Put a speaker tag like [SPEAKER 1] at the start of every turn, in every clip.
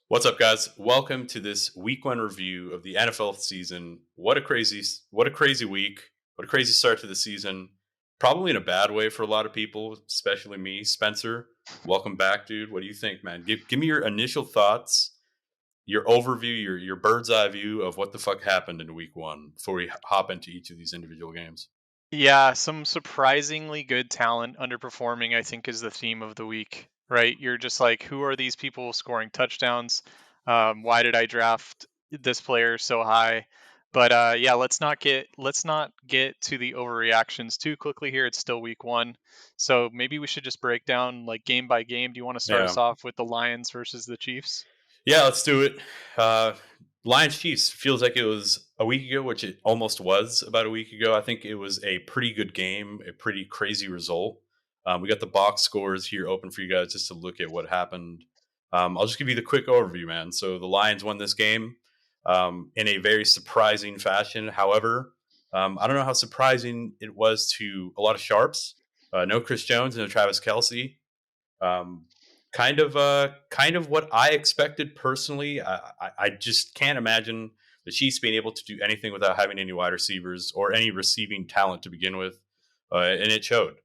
[SPEAKER 1] What's up, guys? Welcome to this week one review of the NFL season. What a crazy week. What a crazy start to the season. Probably in a bad way for a lot of people, especially me. Spencer, welcome back, dude. What do you think, man? Give me your initial thoughts, your overview, your bird's eye view of what the fuck happened in week one before we hop into each of these individual games.
[SPEAKER 2] Yeah, some surprisingly good talent underperforming, I think, is the theme of the week, right? You're just like, who are these people scoring touchdowns? Why did I draft this player so high? But yeah, let's not get to the overreactions too quickly here. It's still week one, so maybe we should just break down like game by game. Do you want to start us
[SPEAKER 1] Yeah.
[SPEAKER 2] off with the Lions versus the Chiefs?
[SPEAKER 1] Yeah, let's do it. Uh, Lions Chiefs feels like it was a week ago, which it almost was about a week ago. I think it was a pretty good game, a pretty crazy result. We got the box scores here open for you guys just to look at what happened. I'll just give you the quick overview, man. So the Lions won this game in a very surprising fashion. However, I don't know how surprising it was to a lot of sharps. No Chris Jones and no Travis Kelsey. Um, kind of what I expected personally. I just can't imagine the Chiefs being able to do anything without having any wide receivers or any receiving talent to begin with, and it showed.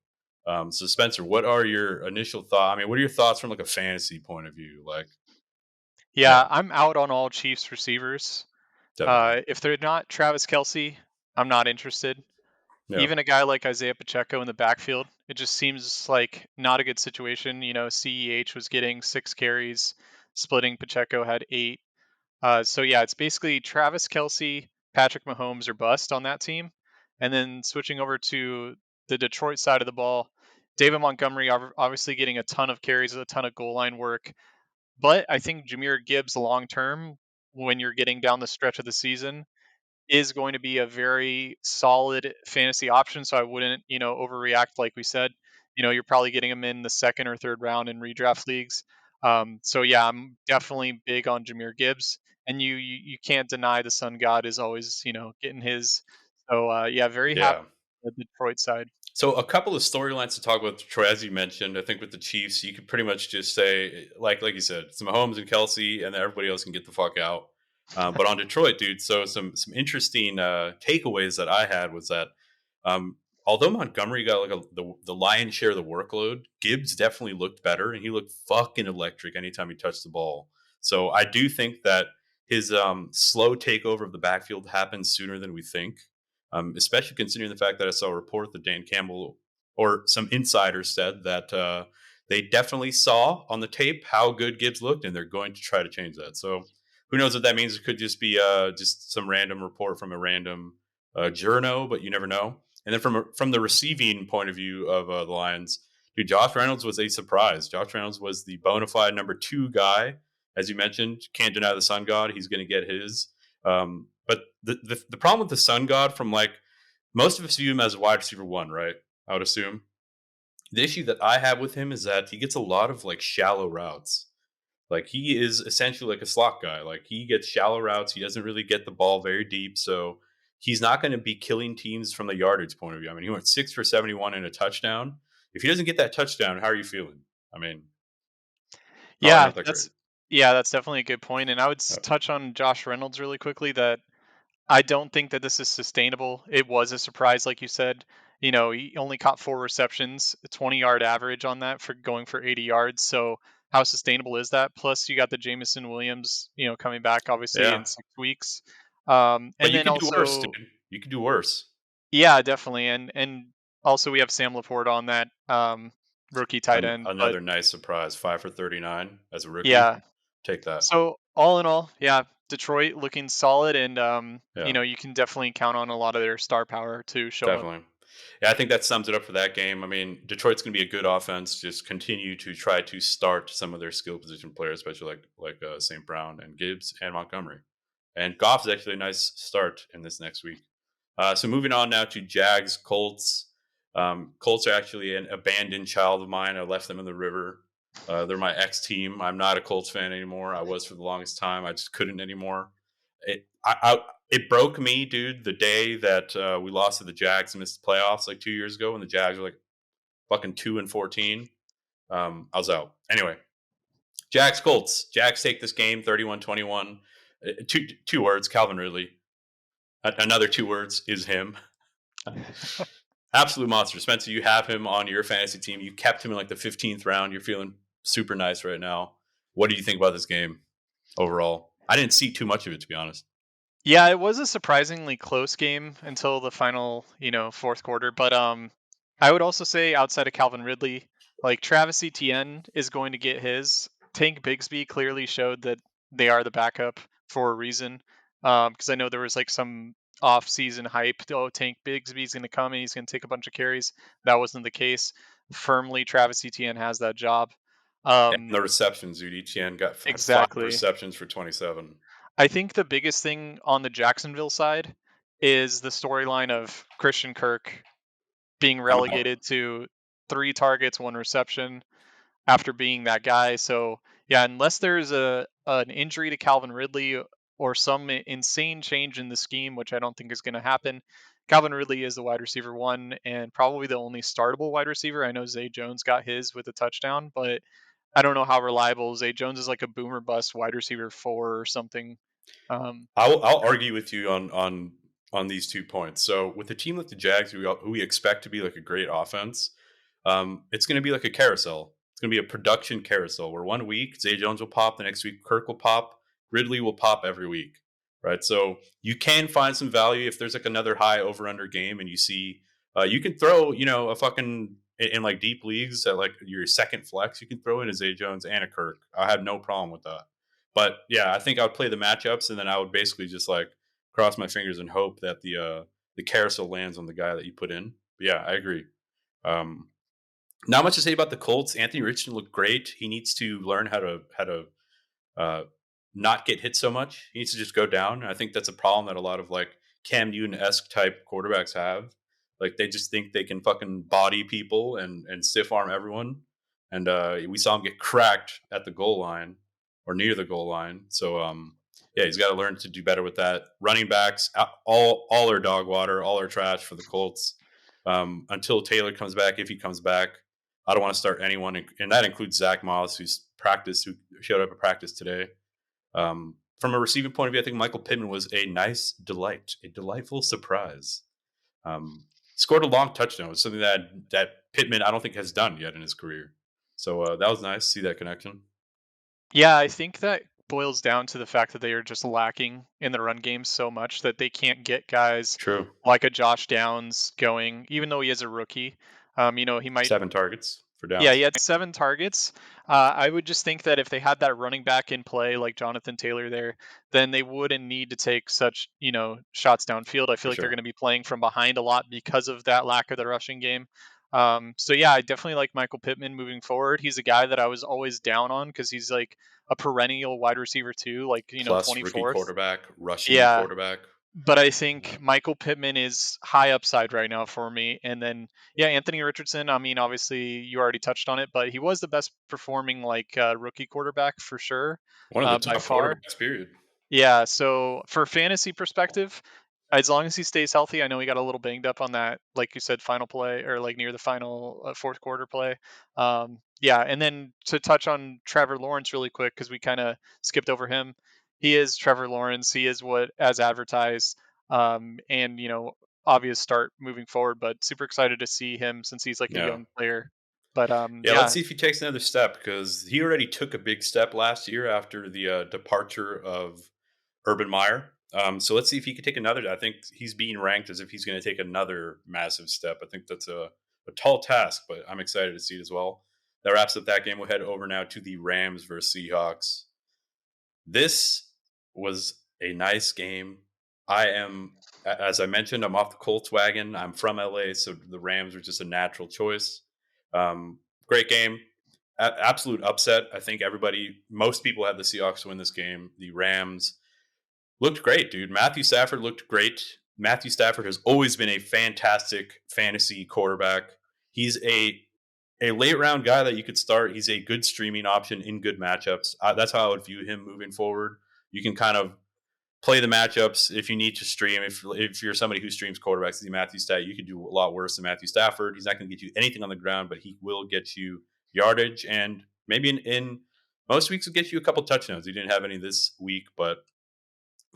[SPEAKER 1] So Spencer, what are your initial thoughts? I mean, what are your thoughts from like a fantasy point of view? Like, yeah,
[SPEAKER 2] Yeah, I'm out on all Chiefs receivers.
[SPEAKER 1] definitely,
[SPEAKER 2] If they're not Travis Kelsey, I'm not interested.
[SPEAKER 1] yeah,
[SPEAKER 2] Even a guy like Isaiah Pacheco in the backfield, it just seems like not a good situation. CEH was getting 6 carries, splitting. Pacheco had 8. So yeah, it's basically Travis Kelsey, Patrick Mahomes or bust on that team. And then switching over to the Detroit side of the ball, David Montgomery obviously getting a ton of carries, a ton of goal line work. But I think Jameer Gibbs long term, when you're getting down the stretch of the season, is going to be a very solid fantasy option. So I wouldn't, overreact like we said. You're probably getting him in the second or third round in redraft leagues. So yeah, I'm definitely big on Jameer Gibbs, and you can't deny the Sun God is always getting his. So yeah, very happy
[SPEAKER 1] yeah.
[SPEAKER 2] with the Detroit side.
[SPEAKER 1] So a couple of storylines to talk about Detroit, as you mentioned. I think with the Chiefs, you could pretty much just say, like you said, it's Mahomes and Kelsey, and then everybody else can get the fuck out. But on Detroit, dude, so some interesting takeaways that I had was that um, although Montgomery got like the lion's share of the workload, Gibbs definitely looked better, and he looked fucking electric anytime he touched the ball. So I do think that his slow takeover of the backfield happened sooner than we think, especially considering the fact that I saw a report that Dan Campbell or some insiders said that they definitely saw on the tape how good Gibbs looked, and they're going to try to change that. So who knows what that means? It could just be just some random report from a random journo, but you never know. And then from the receiving point of view of the Lions, dude, Josh Reynolds was a surprise. Josh Reynolds was the bona fide number 2 guy, as you mentioned. Can't deny the Sun God; he's going to get his. But the problem with the Sun God, from like most of us view him as a wide receiver one, right? I would assume. The issue that I have with him is that he gets a lot of like shallow routes. Like he is essentially like a slot guy. Like he gets shallow routes. He doesn't really get the ball very deep. So he's not going to be killing teams from the yardage point of view. I mean, he went 6 for 71 and a touchdown. If he doesn't get that touchdown, how are you feeling? I mean, probably
[SPEAKER 2] Yeah,
[SPEAKER 1] not that great.
[SPEAKER 2] that's definitely a good point. And I would
[SPEAKER 1] Uh,
[SPEAKER 2] touch on Josh Reynolds really quickly. That I don't think that this is sustainable. It was a surprise, like you said. He only caught 4 receptions, a 20-yard average on that for going for 80 yards. So how sustainable is that? Plus, you got the Jamison Williams, coming back obviously
[SPEAKER 1] yeah,
[SPEAKER 2] in 6 weeks.
[SPEAKER 1] but
[SPEAKER 2] And
[SPEAKER 1] you
[SPEAKER 2] then
[SPEAKER 1] could do worse,
[SPEAKER 2] also,
[SPEAKER 1] dude. You could do worse.
[SPEAKER 2] yeah, definitely. And also we have Sam Laporte on that rookie tight end. But
[SPEAKER 1] Another nice surprise. 5 for 39 as a rookie.
[SPEAKER 2] yeah,
[SPEAKER 1] Take that.
[SPEAKER 2] so all in all, yeah, Detroit looking solid, and
[SPEAKER 1] Yeah.
[SPEAKER 2] you can definitely count on a lot of their star power to show up.
[SPEAKER 1] Definitely. Yeah, I think that sums it up for that game. I mean, Detroit's going to be a good offense. Just continue to try to start some of their skill position players, especially like St. Brown and Gibbs and Montgomery. And Goff is actually a nice start in this next week. So moving on now to Jags Colts. Colts are actually an abandoned child of mine. I left them in the river. They're my ex team. I'm not a Colts fan anymore. I was for the longest time. I just couldn't anymore. It broke me, dude, the day that we lost to the Jags and missed the playoffs like 2 years ago when the Jags were like fucking 2 and 14. I was out. Anyway, Jags Colts. Jags take this game 31-21. Two words, Calvin Ridley. Another 2 words is him. Absolute monster. Spencer, you have him on your fantasy team. You kept him in like the 15th round. You're feeling super nice right now. What do you think about this game overall? I didn't see too much of it, to be honest.
[SPEAKER 2] Yeah, it was a surprisingly close game until the final, fourth quarter. But I would also say outside of Calvin Ridley, like Travis Etienne is going to get his. Tank Bigsby clearly showed that they are the backup for a reason. Because I know there was like some off-season hype. Oh, Tank Bigsby's going to come and he's going to take a bunch of carries. That wasn't the case. Firmly, Travis Etienne has that job.
[SPEAKER 1] And the receptions, dude. Etienne had 5
[SPEAKER 2] Exactly.
[SPEAKER 1] receptions for 27.
[SPEAKER 2] I think the biggest thing on the Jacksonville side is the storyline of Christian Kirk being
[SPEAKER 1] I'm out.
[SPEAKER 2] relegated to 3 targets, 1 reception after being that guy. So yeah, unless there's an injury to Calvin Ridley or some insane change in the scheme, which I don't think is going to happen, Calvin Ridley is the wide receiver 1 and probably the only startable wide receiver. I know Zay Jones got his with a touchdown, but I don't know how reliable Zay Jones is. Like a boomer bust wide receiver 4 or something.
[SPEAKER 1] I'll argue with you on these 2 points. So with a team like the Jags, who we expect to be like a great offense, it's going to be like a carousel. It's going to be a production carousel where 1 week Zay Jones will pop, the next week Kirk will pop, Ridley will pop every week, right? So you can find some value if there's like another high over under game, and you see you can throw a fucking in like deep leagues at like your second flex, you can throw in a Zay Jones and a Kirk. I have no problem with that. But yeah, I think I would play the matchups, and then I would basically just like cross my fingers and hope that the carousel lands on the guy that you put in. But yeah, I agree. Um, Not much to say about the Colts. Anthony Richardson looked great. He needs to learn how to uh, not get hit so much. He needs to just go down. And I think that's a problem that a lot of like Cam Newton-esque type quarterbacks have. Like they just think they can fucking body people and stiff arm everyone. And we saw him get cracked at the goal line or near the goal line. So yeah, he's got to learn to do better with that. Running backs, all are dog water, all are trash for the Colts. Until Taylor comes back, if he comes back, I don't want to start anyone, and that includes Zach Moss, who showed up at practice today. From a receiving point of view, I think Michael Pittman was a nice delight, a delightful surprise. Scored a long touchdown, something that Pittman I don't think has done yet in his career. So that was nice to see that connection.
[SPEAKER 2] Yeah, I think that boils down to the fact that they are just lacking in the run game so much that they can't get guys
[SPEAKER 1] True.
[SPEAKER 2] like a Josh Downs going, even though he is a rookie. He might.
[SPEAKER 1] 7 targets for
[SPEAKER 2] Yeah, he
[SPEAKER 1] Downs.
[SPEAKER 2] had 7 targets. I would just think that if they had that running back in play like Jonathan Taylor there, then they wouldn't need to take such, shots downfield. I feel
[SPEAKER 1] For
[SPEAKER 2] like they're
[SPEAKER 1] sure.
[SPEAKER 2] going to be playing from behind a lot because of that lack of the rushing game. So yeah, I definitely like Michael Pittman moving forward. He's a guy that I was always down on because he's like a perennial wide receiver too, like,
[SPEAKER 1] Plus rookie
[SPEAKER 2] 24th.
[SPEAKER 1] quarterback, rushing
[SPEAKER 2] Yeah,
[SPEAKER 1] quarterback.
[SPEAKER 2] but I
[SPEAKER 1] Yeah.
[SPEAKER 2] think Michael Pittman is high upside right now for me. And then, yeah, Anthony Richardson. I mean, obviously, you already touched on it, but he was the best performing like rookie quarterback for sure,
[SPEAKER 1] One of the
[SPEAKER 2] by
[SPEAKER 1] top
[SPEAKER 2] far.
[SPEAKER 1] quarterbacks, period.
[SPEAKER 2] Yeah. So for fantasy perspective, as long as he stays healthy, I know he got a little banged up on that, like you said, final play or like near the final fourth quarter play. Yeah, and then to touch on Trevor Lawrence really quick because we kind of skipped over him. He is Trevor Lawrence. He is what as advertised, and obvious start moving forward. But super excited to see him since he's like a
[SPEAKER 1] Yeah.
[SPEAKER 2] young player. But
[SPEAKER 1] Yeah, let's
[SPEAKER 2] yeah,
[SPEAKER 1] see if he takes another step because he already took a big step last year after the departure of Urban Meyer. So let's see if he could take another. I think he's being ranked as if he's going to take another massive step. I think that's a tall task, but I'm excited to see it as well. That wraps up that game. We'll head over now to the Rams versus Seahawks. This was a nice game. As I mentioned, I'm off the Colts wagon. I'm from LA, so the Rams were just a natural choice. Great game. Absolute upset. I think most people had the Seahawks to win this game. The Rams looked great, dude. Matthew Stafford looked great. Matthew Stafford has always been a fantastic fantasy quarterback. He's a late round guy that you could start. He's a good streaming option in good matchups. That's how I would view him moving forward. You can kind of play the matchups if you need to stream. If you're somebody who streams quarterbacks, see Matthew Stafford, you could do a lot worse than Matthew Stafford. He's not going to get you anything on the ground, but he will get you yardage and maybe in Most weeks will get you a couple touchdowns. He didn't have any this week, but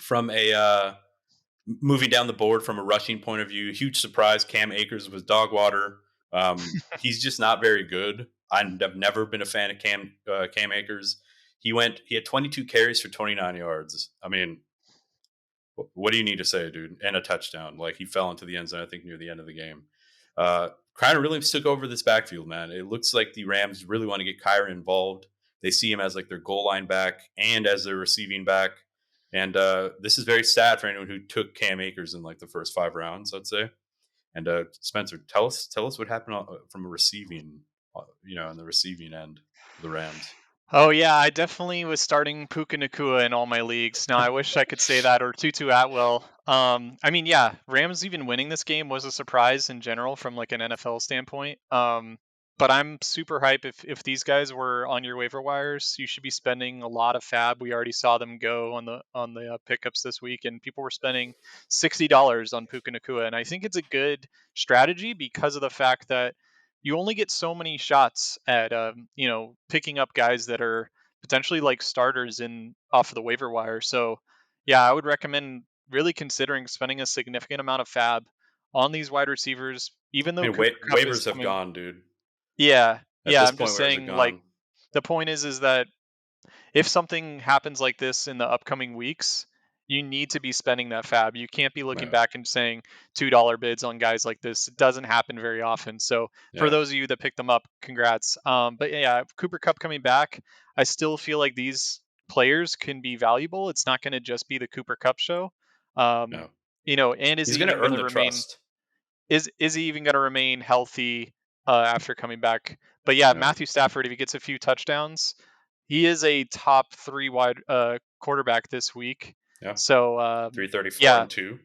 [SPEAKER 1] from a moving down the board from a rushing point of view, huge surprise. Cam Akers was dog water. He's just not very good. I've never been a fan of Cam Akers. He had 22 carries for 29 yards. I mean, what do you need to say, dude? And a touchdown. Like, he fell into the end zone, I think, near the end of the game. Kyron really took over this backfield, man. It looks like the Rams really want to get Kyron involved. They see him as like their goal line back and as their receiving back. And this is very sad for anyone who took Cam Akers in like the first 5 rounds, I'd say. And Spencer, tell us what happened from a receiving, on the receiving end for the Rams.
[SPEAKER 2] Oh yeah, I definitely was starting Puka Nakua in all my leagues. Now I wish I could say that, or Tutu Atwell. I mean, yeah, Rams even winning this game was a surprise in general from like an NFL standpoint. But I'm super hype. If these guys were on your waiver wires, you should be spending a lot of fab. We already saw them go on the pickups this week, and people were spending $60 on Puka Nakua, and I think it's a good strategy because of the fact that you only get so many shots at picking up guys that are potentially like starters in off of the waiver wire. So yeah, I would recommend really considering spending a significant amount of fab on these wide receivers, even
[SPEAKER 1] I
[SPEAKER 2] though
[SPEAKER 1] mean,
[SPEAKER 2] Cooper Cup is
[SPEAKER 1] waivers have
[SPEAKER 2] coming.
[SPEAKER 1] gone, dude.
[SPEAKER 2] Yeah,
[SPEAKER 1] At
[SPEAKER 2] yeah,
[SPEAKER 1] this
[SPEAKER 2] I'm
[SPEAKER 1] point,
[SPEAKER 2] just
[SPEAKER 1] waivers have
[SPEAKER 2] saying, like,
[SPEAKER 1] gone.
[SPEAKER 2] the point is that if something happens like this in the upcoming weeks, you need to be spending that fab. You can't be looking
[SPEAKER 1] Yeah,
[SPEAKER 2] back and saying $2 bids on guys like this. It doesn't happen very often. So for
[SPEAKER 1] yeah,
[SPEAKER 2] those of you that picked them up, congrats. But yeah, Cooper Cup coming back, I still feel like these players can be valuable. It's not going to just be the Cooper Cup show. Um,
[SPEAKER 1] no.
[SPEAKER 2] and is
[SPEAKER 1] He's
[SPEAKER 2] he
[SPEAKER 1] going to
[SPEAKER 2] even going
[SPEAKER 1] earn
[SPEAKER 2] to
[SPEAKER 1] the
[SPEAKER 2] remain
[SPEAKER 1] trust.
[SPEAKER 2] is he even going to remain healthy after coming back? But yeah,
[SPEAKER 1] Yeah,
[SPEAKER 2] Matthew Stafford, if he gets a few touchdowns, he is a top three wide quarterback this week.
[SPEAKER 1] yeah.
[SPEAKER 2] So
[SPEAKER 1] 334
[SPEAKER 2] yeah,
[SPEAKER 1] and 2.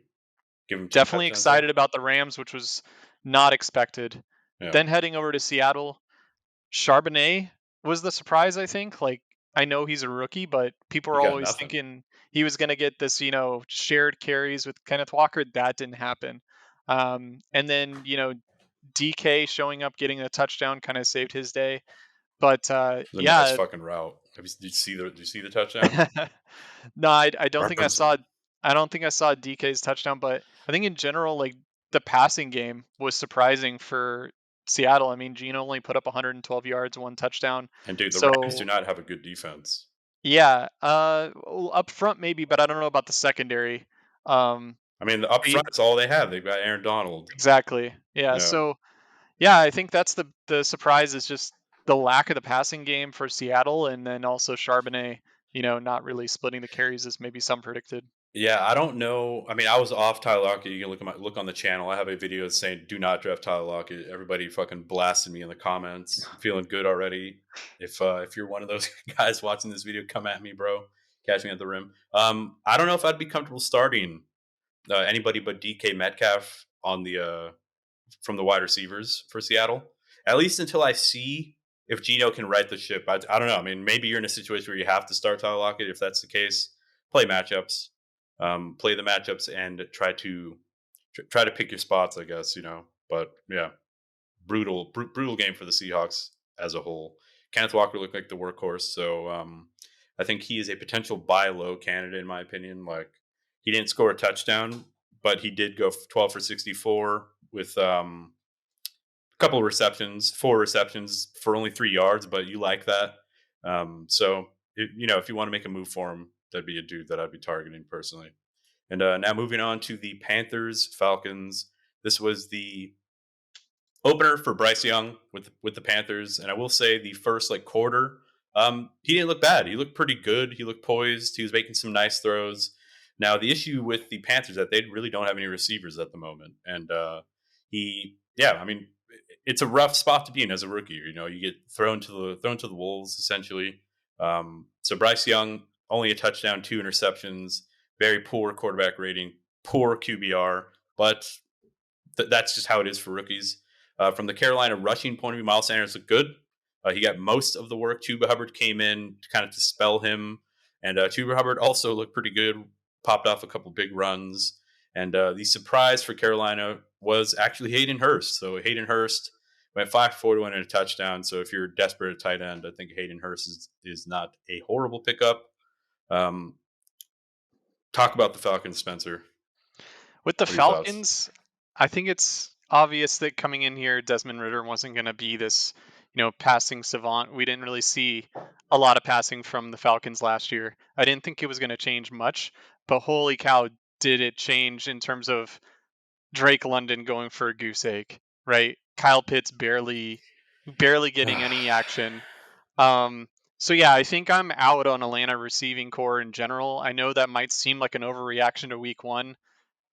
[SPEAKER 1] Give him 2
[SPEAKER 2] definitely
[SPEAKER 1] touchdowns there.
[SPEAKER 2] excited about the Rams, which was not expected.
[SPEAKER 1] Yeah,
[SPEAKER 2] Then heading over to Seattle, Charbonnet was the surprise. I think. Like, I know he's a rookie, but people
[SPEAKER 1] he
[SPEAKER 2] are
[SPEAKER 1] got
[SPEAKER 2] always
[SPEAKER 1] nothing.
[SPEAKER 2] thinking he was going to get this, shared carries with Kenneth Walker. That didn't happen. And then DK showing up, getting a touchdown, kind of saved his day. But
[SPEAKER 1] It was a nice
[SPEAKER 2] yeah,
[SPEAKER 1] fucking route. Did you see the touchdown?
[SPEAKER 2] no, I don't think I
[SPEAKER 1] Robinson.
[SPEAKER 2] saw. I don't think I saw DK's touchdown, but I think in general, like the passing game was surprising for Seattle. I mean, Gino only put up 112 yards, one touchdown.
[SPEAKER 1] And dude, the Rams do
[SPEAKER 2] So
[SPEAKER 1] not have a good defense.
[SPEAKER 2] yeah, up front maybe, but I don't know about the secondary. Um,
[SPEAKER 1] I mean, up
[SPEAKER 2] but
[SPEAKER 1] front, it's all they have. They've got Aaron Donald.
[SPEAKER 2] exactly. Yeah.
[SPEAKER 1] Yeah,
[SPEAKER 2] So yeah, I think that's the surprise is just the lack of the passing game for Seattle, and then also Charbonnet, not really splitting the carries as maybe some predicted.
[SPEAKER 1] yeah. I don't know. I mean, I was off Tyler Lockett. You can look on the channel. I have a video saying "Do not draft Tyler Lockett." Everybody fucking blasted me in the comments. I'm feeling good already. If you're one of those guys watching this video, come at me, bro. Catch me at the rim. I don't know if I'd be comfortable starting anybody but DK Metcalf on the from the wide receivers for Seattle, at least until I see if Gino can right the ship. I don't know. I mean, maybe you're in a situation where you have to start Tyler Lockett. If that's the case, play matchups, play the matchups, and try to pick your spots. I guess But yeah, brutal game for the Seahawks as a whole. Kenneth Walker looked like the workhorse, so I think he is a potential buy low candidate in my opinion. Like, he didn't score a touchdown, but he did go 12 for 64 with a couple of receptions, 4 receptions for only 3 yards. But you like that, so if you want to make a move for him, that'd be a dude that I'd be targeting personally. And now moving on to the Panthers Falcons. This was the opener for Bryce Young with the Panthers, and I will say the first like quarter, he didn't look bad. He looked pretty good. He looked poised. He was making some nice throws. Now the issue with the Panthers is that they really don't have any receivers at the moment, and I mean, it's a rough spot to be in as a rookie. You get thrown to the wolves essentially. So Bryce Young only a touchdown, 2 interceptions, very poor quarterback rating, poor QBR, but that's just how it is for rookies. From the Carolina rushing point of view, Miles Sanders looked good. He got most of the work. Chuba Hubbard came in to kind of dispel him, and Chuba Hubbard also looked pretty good. Popped off a couple big runs, and the surprise for Carolina was actually Hayden Hurst. So Hayden Hurst went 5 for 41 and a touchdown. So if you're desperate at tight end, I think Hayden Hurst is not a horrible pickup. Um, talk about the Falcons, Spencer.
[SPEAKER 2] With the
[SPEAKER 1] What are your thoughts?
[SPEAKER 2] Falcons, I think it's obvious that coming in here, Desmond Ritter wasn't going to be this, passing savant. We didn't really see a lot of passing from the Falcons last year. I didn't think it was going to change much, but holy cow, did it change in terms of Drake London going for a goose egg, right? Kyle Pitts barely getting any action. Um, so yeah, I think I'm out on Atlanta receiving core in general. I know that might seem like an overreaction to week one.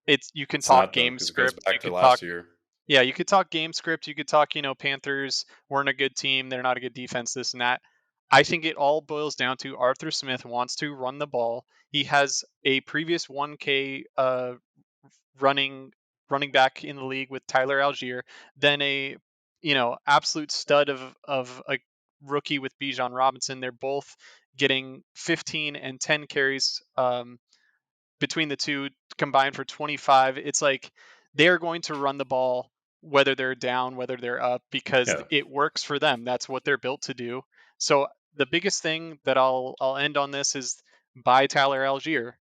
[SPEAKER 2] It's You can
[SPEAKER 1] It's
[SPEAKER 2] talk
[SPEAKER 1] not though,
[SPEAKER 2] game
[SPEAKER 1] because it goes
[SPEAKER 2] script, you
[SPEAKER 1] back to
[SPEAKER 2] could talk
[SPEAKER 1] last year.
[SPEAKER 2] yeah, you could talk game script, you could talk, Panthers weren't a good team, they're not a good defense, this and that. I think it all boils down to Arthur Smith wants to run the ball. He has a previous 1K running running back in the league with Tyler Algier, then a absolute stud of a rookie with Bijan Robinson. They're both getting 15 and 10 carries between the two combined for 25. It's like they're going to run the ball whether they're down, whether they're up, because
[SPEAKER 1] Yeah,
[SPEAKER 2] it works for them. That's what they're built to do. So the biggest thing that I'll end on this is buy Tyler Algier.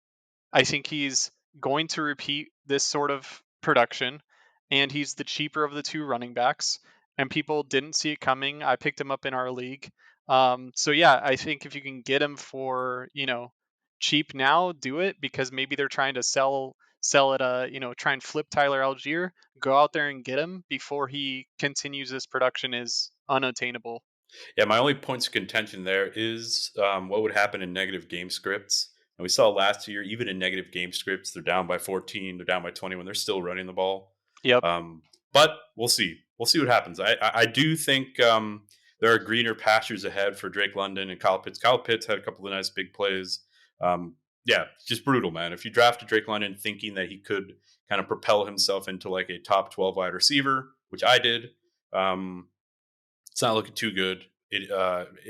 [SPEAKER 2] I think he's going to repeat this sort of production, and he's the cheaper of the two running backs. And people didn't see it coming. I picked him up in our league. So yeah, I think if you can get him for cheap now, do it, because maybe they're trying to sell it. Try and flip Tyler Algier. Go out there and get him before he continues this production is unattainable.
[SPEAKER 1] yeah. My only points of contention there is what would happen in negative game scripts. And we saw last year, even in negative game scripts, they're down by 14, they're down by 20 when they're still running the ball.
[SPEAKER 2] Yep.
[SPEAKER 1] But we'll see. We'll see what happens. I do think there are greener pastures ahead for Drake London and Kyle Pitts. Kyle Pitts had a couple of nice big plays. Yeah, just brutal, man. If you drafted Drake London thinking that he could kind of propel himself into like a top 12 wide receiver, which I did, um, it's not looking too good.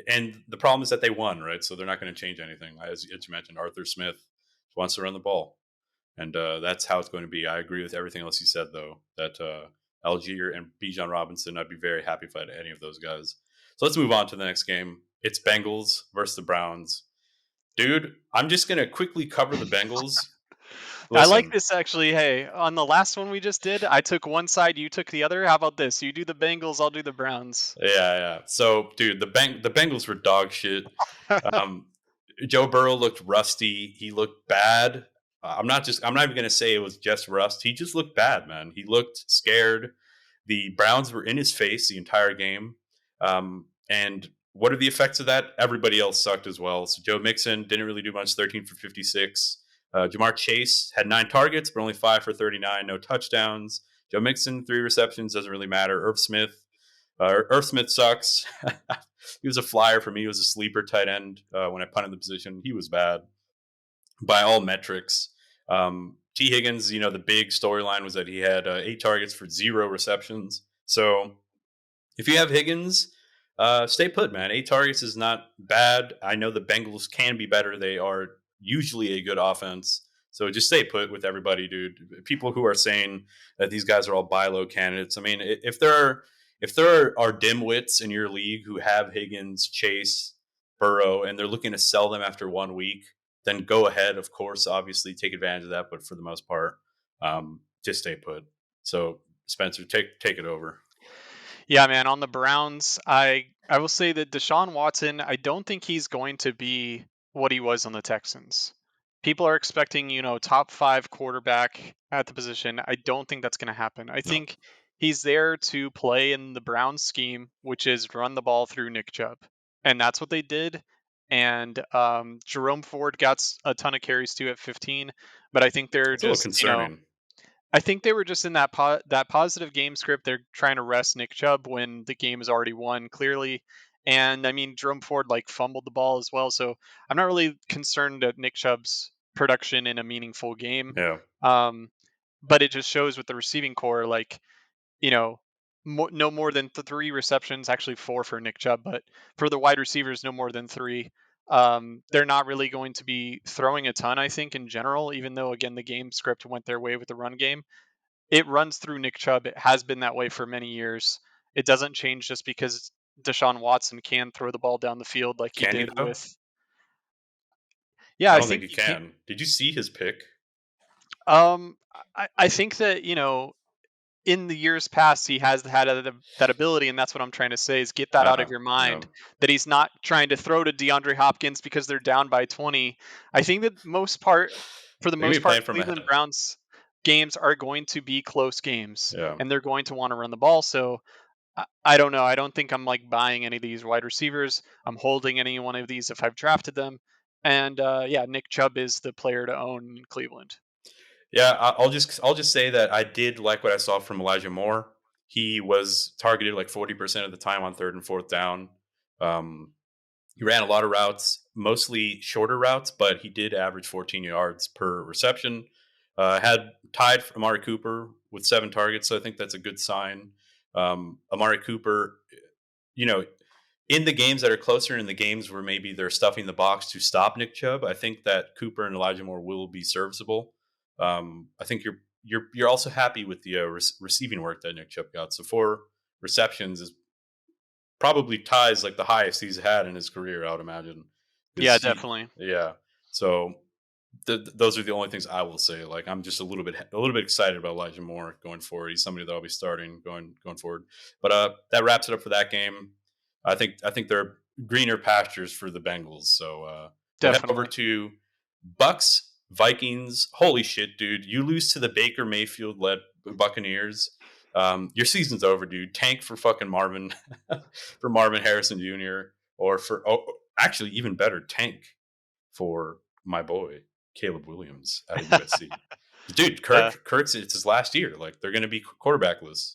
[SPEAKER 1] And the problem is that they won, right? So they're not going to change anything. As you mentioned, Arthur Smith wants to run the ball, and that's how it's going to be. I agree with everything else you said, though. That Algier and Bijan Robinson, I'd be very happy if I had any of those guys. So let's move on to the next game. It's Bengals versus the Browns. Dude, I'm just going to quickly cover the Bengals.
[SPEAKER 2] I like
[SPEAKER 1] Listen,
[SPEAKER 2] this actually. Hey, on the last one we just did, I took one side, you took the other. How about this? You do the Bengals, I'll do the Browns.
[SPEAKER 1] yeah. So, dude, the Bengals were dog shit. Um, Joe Burrow looked rusty. He looked bad. I'm not even going to say it was just rust. He just looked bad, man. He looked scared. The Browns were in his face the entire game. And what are the effects of that? Everybody else sucked as well. So Joe Mixon didn't really do much, 13 for 56. Jamar Chase had 9 targets, but only 5 for 39, no touchdowns. Joe Mixon, 3 receptions, doesn't really matter. Irv Smith sucks. He was a flyer for me. He was a sleeper tight end when I punted the position. He was bad by all metrics. T. Higgins, the big storyline was that he had 8 targets for 0 receptions. So if you have Higgins, stay put, man. 8 targets is not bad. I know the Bengals can be better. They are usually a good offense. So just stay put with everybody, dude. People who are saying that these guys are all buy low candidates. I mean, if there are dimwits in your league who have Higgins, Chase, Burrow, and they're looking to sell them after 1 week, then go ahead. Of course, obviously take advantage of that. But for the most part, just stay put. So Spencer, take it over.
[SPEAKER 2] Yeah, man. On the Browns, I will say that Deshaun Watson, I don't think he's going to be what he was on the Texans. People are expecting, top five quarterback at the position. I don't think that's going to happen. I
[SPEAKER 1] No,
[SPEAKER 2] think he's there to play in the Browns scheme, which is run the ball through Nick Chubb, and that's what they did. And Jerome Ford got a ton of carries too at 15, but I think they're
[SPEAKER 1] it's a little
[SPEAKER 2] just,
[SPEAKER 1] concerning.
[SPEAKER 2] I think they were just in that positive game script. They're trying to rest Nick Chubb when the game is already won, clearly. And I mean, Jerome Ford fumbled the ball as well, so I'm not really concerned at Nick Chubb's production in a meaningful game.
[SPEAKER 1] Yeah.
[SPEAKER 2] Um, but it just shows with the receiving core, you know, no more than 3 receptions, actually 4 for Nick Chubb, but for the wide receivers, no more than 3. They're not really going to be throwing a ton, I think, in general, even though, again, the game script went their way with the run game. It runs through Nick Chubb. It has been that way for many years. it doesn't change just because Deshaun Watson can throw the ball down the field like he
[SPEAKER 1] Can he
[SPEAKER 2] did
[SPEAKER 1] though?
[SPEAKER 2] with. Yeah,
[SPEAKER 1] I
[SPEAKER 2] I
[SPEAKER 1] don't think
[SPEAKER 2] think
[SPEAKER 1] he
[SPEAKER 2] he can.
[SPEAKER 1] can. Did you see his pick?
[SPEAKER 2] I think that, in the years past, he has had that ability, and that's what I'm trying to say is get that out of your mind,
[SPEAKER 1] No.
[SPEAKER 2] that he's not trying to throw to DeAndre Hopkins because they're down by 20. I think that for the
[SPEAKER 1] They're gonna
[SPEAKER 2] most
[SPEAKER 1] be
[SPEAKER 2] part,
[SPEAKER 1] playing from
[SPEAKER 2] Cleveland
[SPEAKER 1] ahead.
[SPEAKER 2] Browns games are going to be close games,
[SPEAKER 1] Yeah.
[SPEAKER 2] and they're going to want to run the ball. So I don't know. I don't think I'm like buying any of these wide receivers. I'm holding any one of these if I've drafted them. And yeah, Nick Chubb is the player to own in Cleveland.
[SPEAKER 1] Yeah, I'll just say that I did like what I saw from Elijah Moore. He was targeted like 40% of the time on third and fourth down. Um, he ran a lot of routes, mostly shorter routes, but he did average 14 yards per reception. Had tied for Amari Cooper with 7 targets, so I think that's a good sign. Amari Cooper, you know, in the games that are closer, in the games where maybe they're stuffing the box to stop Nick Chubb, I think that Cooper and Elijah Moore will be serviceable. I think you're also happy with the receiving work that Nick Chubb got. So 4 receptions is probably ties like the highest he's had in his career, I would imagine.
[SPEAKER 2] Yeah,
[SPEAKER 1] Because he,
[SPEAKER 2] definitely.
[SPEAKER 1] yeah. So those are the only things I will say. Like I'm just a little bit excited about Elijah Moore going forward. He's somebody that I'll be starting going forward. But that wraps it up for that game. I think there are greener pastures for the Bengals. So we'll head over
[SPEAKER 2] Definitely.
[SPEAKER 1] to Bucks Vikings. Holy shit, dude! You lose to the Baker Mayfield led Buccaneers. Your season's over, dude. Tank for fucking Marvin for Marvin Harrison Jr. or actually even better, tank for my boy Caleb Williams out of USC. Dude,
[SPEAKER 2] Yeah.
[SPEAKER 1] Kirk's it's his last year. Like they're going to be quarterbackless.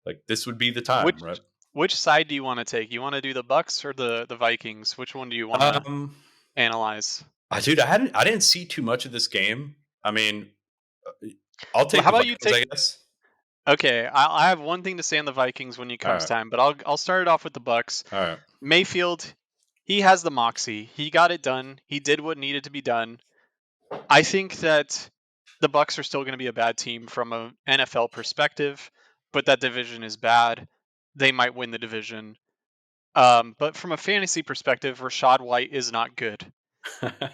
[SPEAKER 1] Like this would be the time,
[SPEAKER 2] Which
[SPEAKER 1] right?
[SPEAKER 2] which side do you want to take? You want to do the Bucks or the Vikings? Which one do you want to
[SPEAKER 1] Um,
[SPEAKER 2] analyze?
[SPEAKER 1] dude, I didn't see too much of this game. I mean, uh, I'll
[SPEAKER 2] Well,
[SPEAKER 1] take
[SPEAKER 2] how
[SPEAKER 1] the
[SPEAKER 2] about you
[SPEAKER 1] Vikings,
[SPEAKER 2] take?
[SPEAKER 1] I guess.
[SPEAKER 2] Okay, I have one thing to say on the Vikings when it
[SPEAKER 1] All
[SPEAKER 2] comes
[SPEAKER 1] right,
[SPEAKER 2] time, but I'll start it off with the Bucks.
[SPEAKER 1] all right.
[SPEAKER 2] Mayfield, he has the moxie. He got it done. He did what needed to be done. I think that the Bucks are still going to be a bad team from an NFL perspective, but that division is bad. They might win the division. But from a fantasy perspective, Rashad White is not good.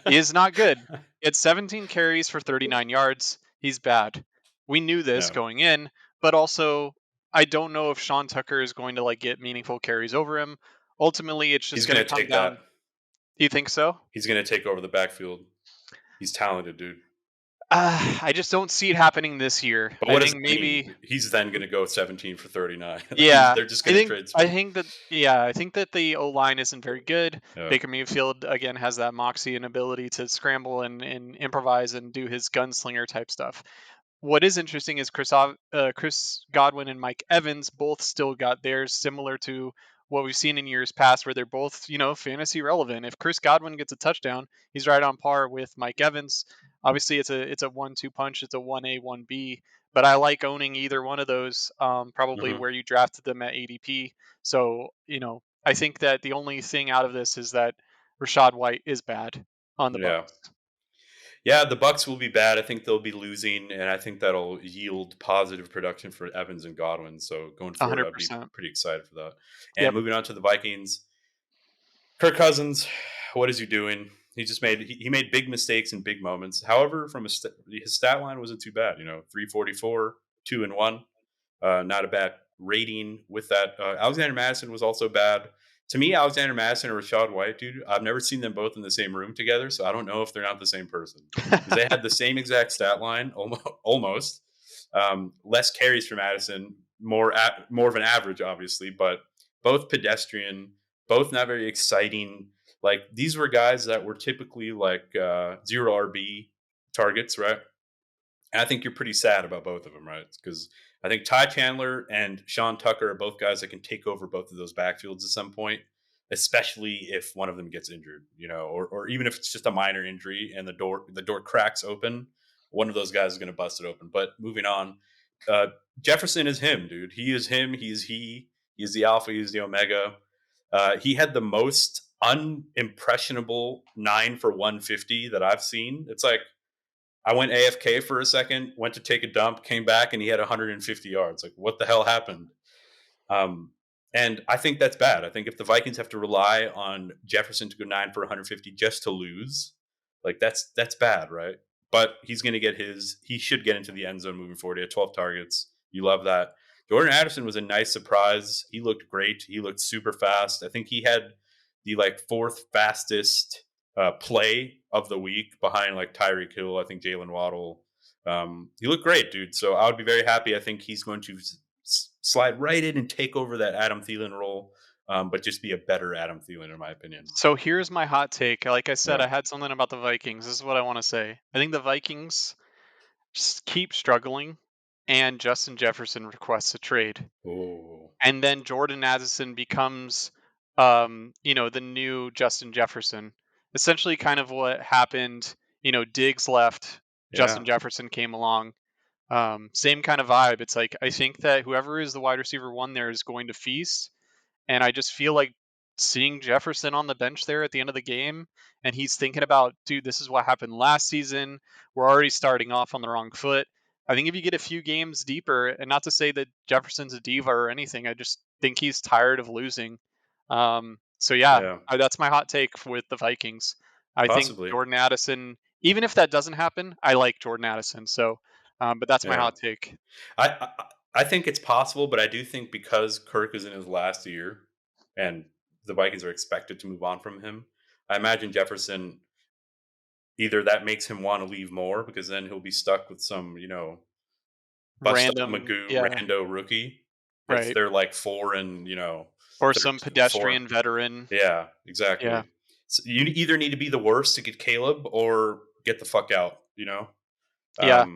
[SPEAKER 2] He is not good. He had 17 carries for 39 yards. He's bad. We knew this
[SPEAKER 1] Yeah,
[SPEAKER 2] going in, but also I don't know if Sean Tucker is going to like get meaningful carries over him. Ultimately, it's
[SPEAKER 1] he's
[SPEAKER 2] just going to
[SPEAKER 1] gonna
[SPEAKER 2] come
[SPEAKER 1] take that.
[SPEAKER 2] down. Do you think so?
[SPEAKER 1] He's gonna take over the backfield. He's talented, dude.
[SPEAKER 2] I just don't see it happening this year.
[SPEAKER 1] But
[SPEAKER 2] I
[SPEAKER 1] what does
[SPEAKER 2] think
[SPEAKER 1] that mean?
[SPEAKER 2] maybe.
[SPEAKER 1] He's then going to go 17 for 39.
[SPEAKER 2] Yeah,
[SPEAKER 1] They're just
[SPEAKER 2] I
[SPEAKER 1] going to
[SPEAKER 2] think
[SPEAKER 1] trade.
[SPEAKER 2] I think that yeah, I think that the O line isn't very good.
[SPEAKER 1] Yeah.
[SPEAKER 2] Baker Mayfield again has that moxie and ability to scramble and improvise and do his gunslinger type stuff. What is interesting is Chris Godwin and Mike Evans both still got theirs, similar to what we've seen in years past, where they're both, fantasy relevant. If Chris Godwin gets a touchdown, he's right on par with Mike Evans. Obviously, it's a 1-2 punch. It's a 1A 1B, but I like owning either one of those. Probably
[SPEAKER 1] Hmm.
[SPEAKER 2] where you drafted them at ADP. So I think that the only thing out of this is that Rashad White is bad on the
[SPEAKER 1] Yeah.
[SPEAKER 2] Bucks.
[SPEAKER 1] Yeah. The Bucks will be bad. I think they'll be losing, and I think that'll yield positive production for Evans and Godwin. So going forward, I'd be
[SPEAKER 2] 100%.
[SPEAKER 1] pretty excited for that. And
[SPEAKER 2] Yep.
[SPEAKER 1] moving on to the Vikings, Kirk Cousins, what is he doing? He made big mistakes in big moments. However, from his stat line wasn't too bad. 344, 2-1. Not a bad rating with that. Alexander Madison was also bad. To me, Alexander Madison and Rashad White, dude, I've never seen them both in the same room together, so I don't know if they're not the same person because they had the same exact stat line, almost. Less carries for Madison, more of an average, obviously, but both pedestrian, both not very exciting. Like these were guys that were typically like zero RB targets, right? And I think you're pretty sad about both of them, right? Because I think Ty Chandler and Sean Tucker are both guys that can take over both of those backfields at some point, especially if one of them gets injured, or even if it's just a minor injury and the door cracks open, one of those guys is going to bust it open. But moving on, uh, Jefferson is him, dude. He is him. He is the alpha. He is the omega. He had the most unimpressionable 9 for 150 that I've seen. It's like I went AFK for a second, went to take a dump, came back, and he had 150 yards. Like, what the hell happened? Um, and I think that's bad. I think if the Vikings have to rely on Jefferson to go 9 for 150 just to lose, like that's bad, right? But he's going to get his. He should get into the end zone moving forward. He had 12 targets. You love that. Jordan Addison was a nice surprise. He looked great. He looked super fast. I think he had the like fourth fastest play of the week behind like Tyreek Hill. I think Jalen Waddle. He looked great, dude. So I would be very happy. I think he's going to slide right in and take over that Adam Thielen role, but just be a better Adam Thielen, in my opinion.
[SPEAKER 2] So here's my hot take. Like I said,
[SPEAKER 1] Yeah.
[SPEAKER 2] I had something about the Vikings. This is what I want to say. I think the Vikings keep struggling, and Justin Jefferson requests a trade.
[SPEAKER 1] Oh,
[SPEAKER 2] And then Jordan Addison becomes, the new Justin Jefferson. Essentially, kind of what happened. Diggs left,
[SPEAKER 1] yeah,
[SPEAKER 2] Justin Jefferson came along. Same kind of vibe. It's like I think that whoever is the wide receiver one there is going to feast, and I just feel like seeing Jefferson on the bench there at the end of the game, and he's thinking about, dude, this is what happened last season. We're already starting off on the wrong foot. I think if you get a few games deeper, and not to say that Jefferson's a diva or anything, I just think he's tired of losing. So yeah,
[SPEAKER 1] yeah,
[SPEAKER 2] that's my hot take with the Vikings. I think
[SPEAKER 1] possibly.
[SPEAKER 2] Jordan Addison, even if that doesn't happen, I like Jordan Addison. So, but that's my
[SPEAKER 1] Yeah,
[SPEAKER 2] hot take.
[SPEAKER 1] I, I I think it's possible, but I do think because Kirk is in his last year, and the Vikings are expected to move on from him, I imagine Jefferson either that makes him want to leave more because then he'll be stuck with some bust up
[SPEAKER 2] Random,
[SPEAKER 1] Magoo
[SPEAKER 2] yeah,
[SPEAKER 1] rando rookie if
[SPEAKER 2] right.
[SPEAKER 1] they're like 4 and
[SPEAKER 2] Or some
[SPEAKER 1] 13 and 4.
[SPEAKER 2] pedestrian veteran.
[SPEAKER 1] Yeah,
[SPEAKER 2] Yeah.
[SPEAKER 1] exactly. So you either need to be the worst to get Caleb or get the fuck out,
[SPEAKER 2] Yeah.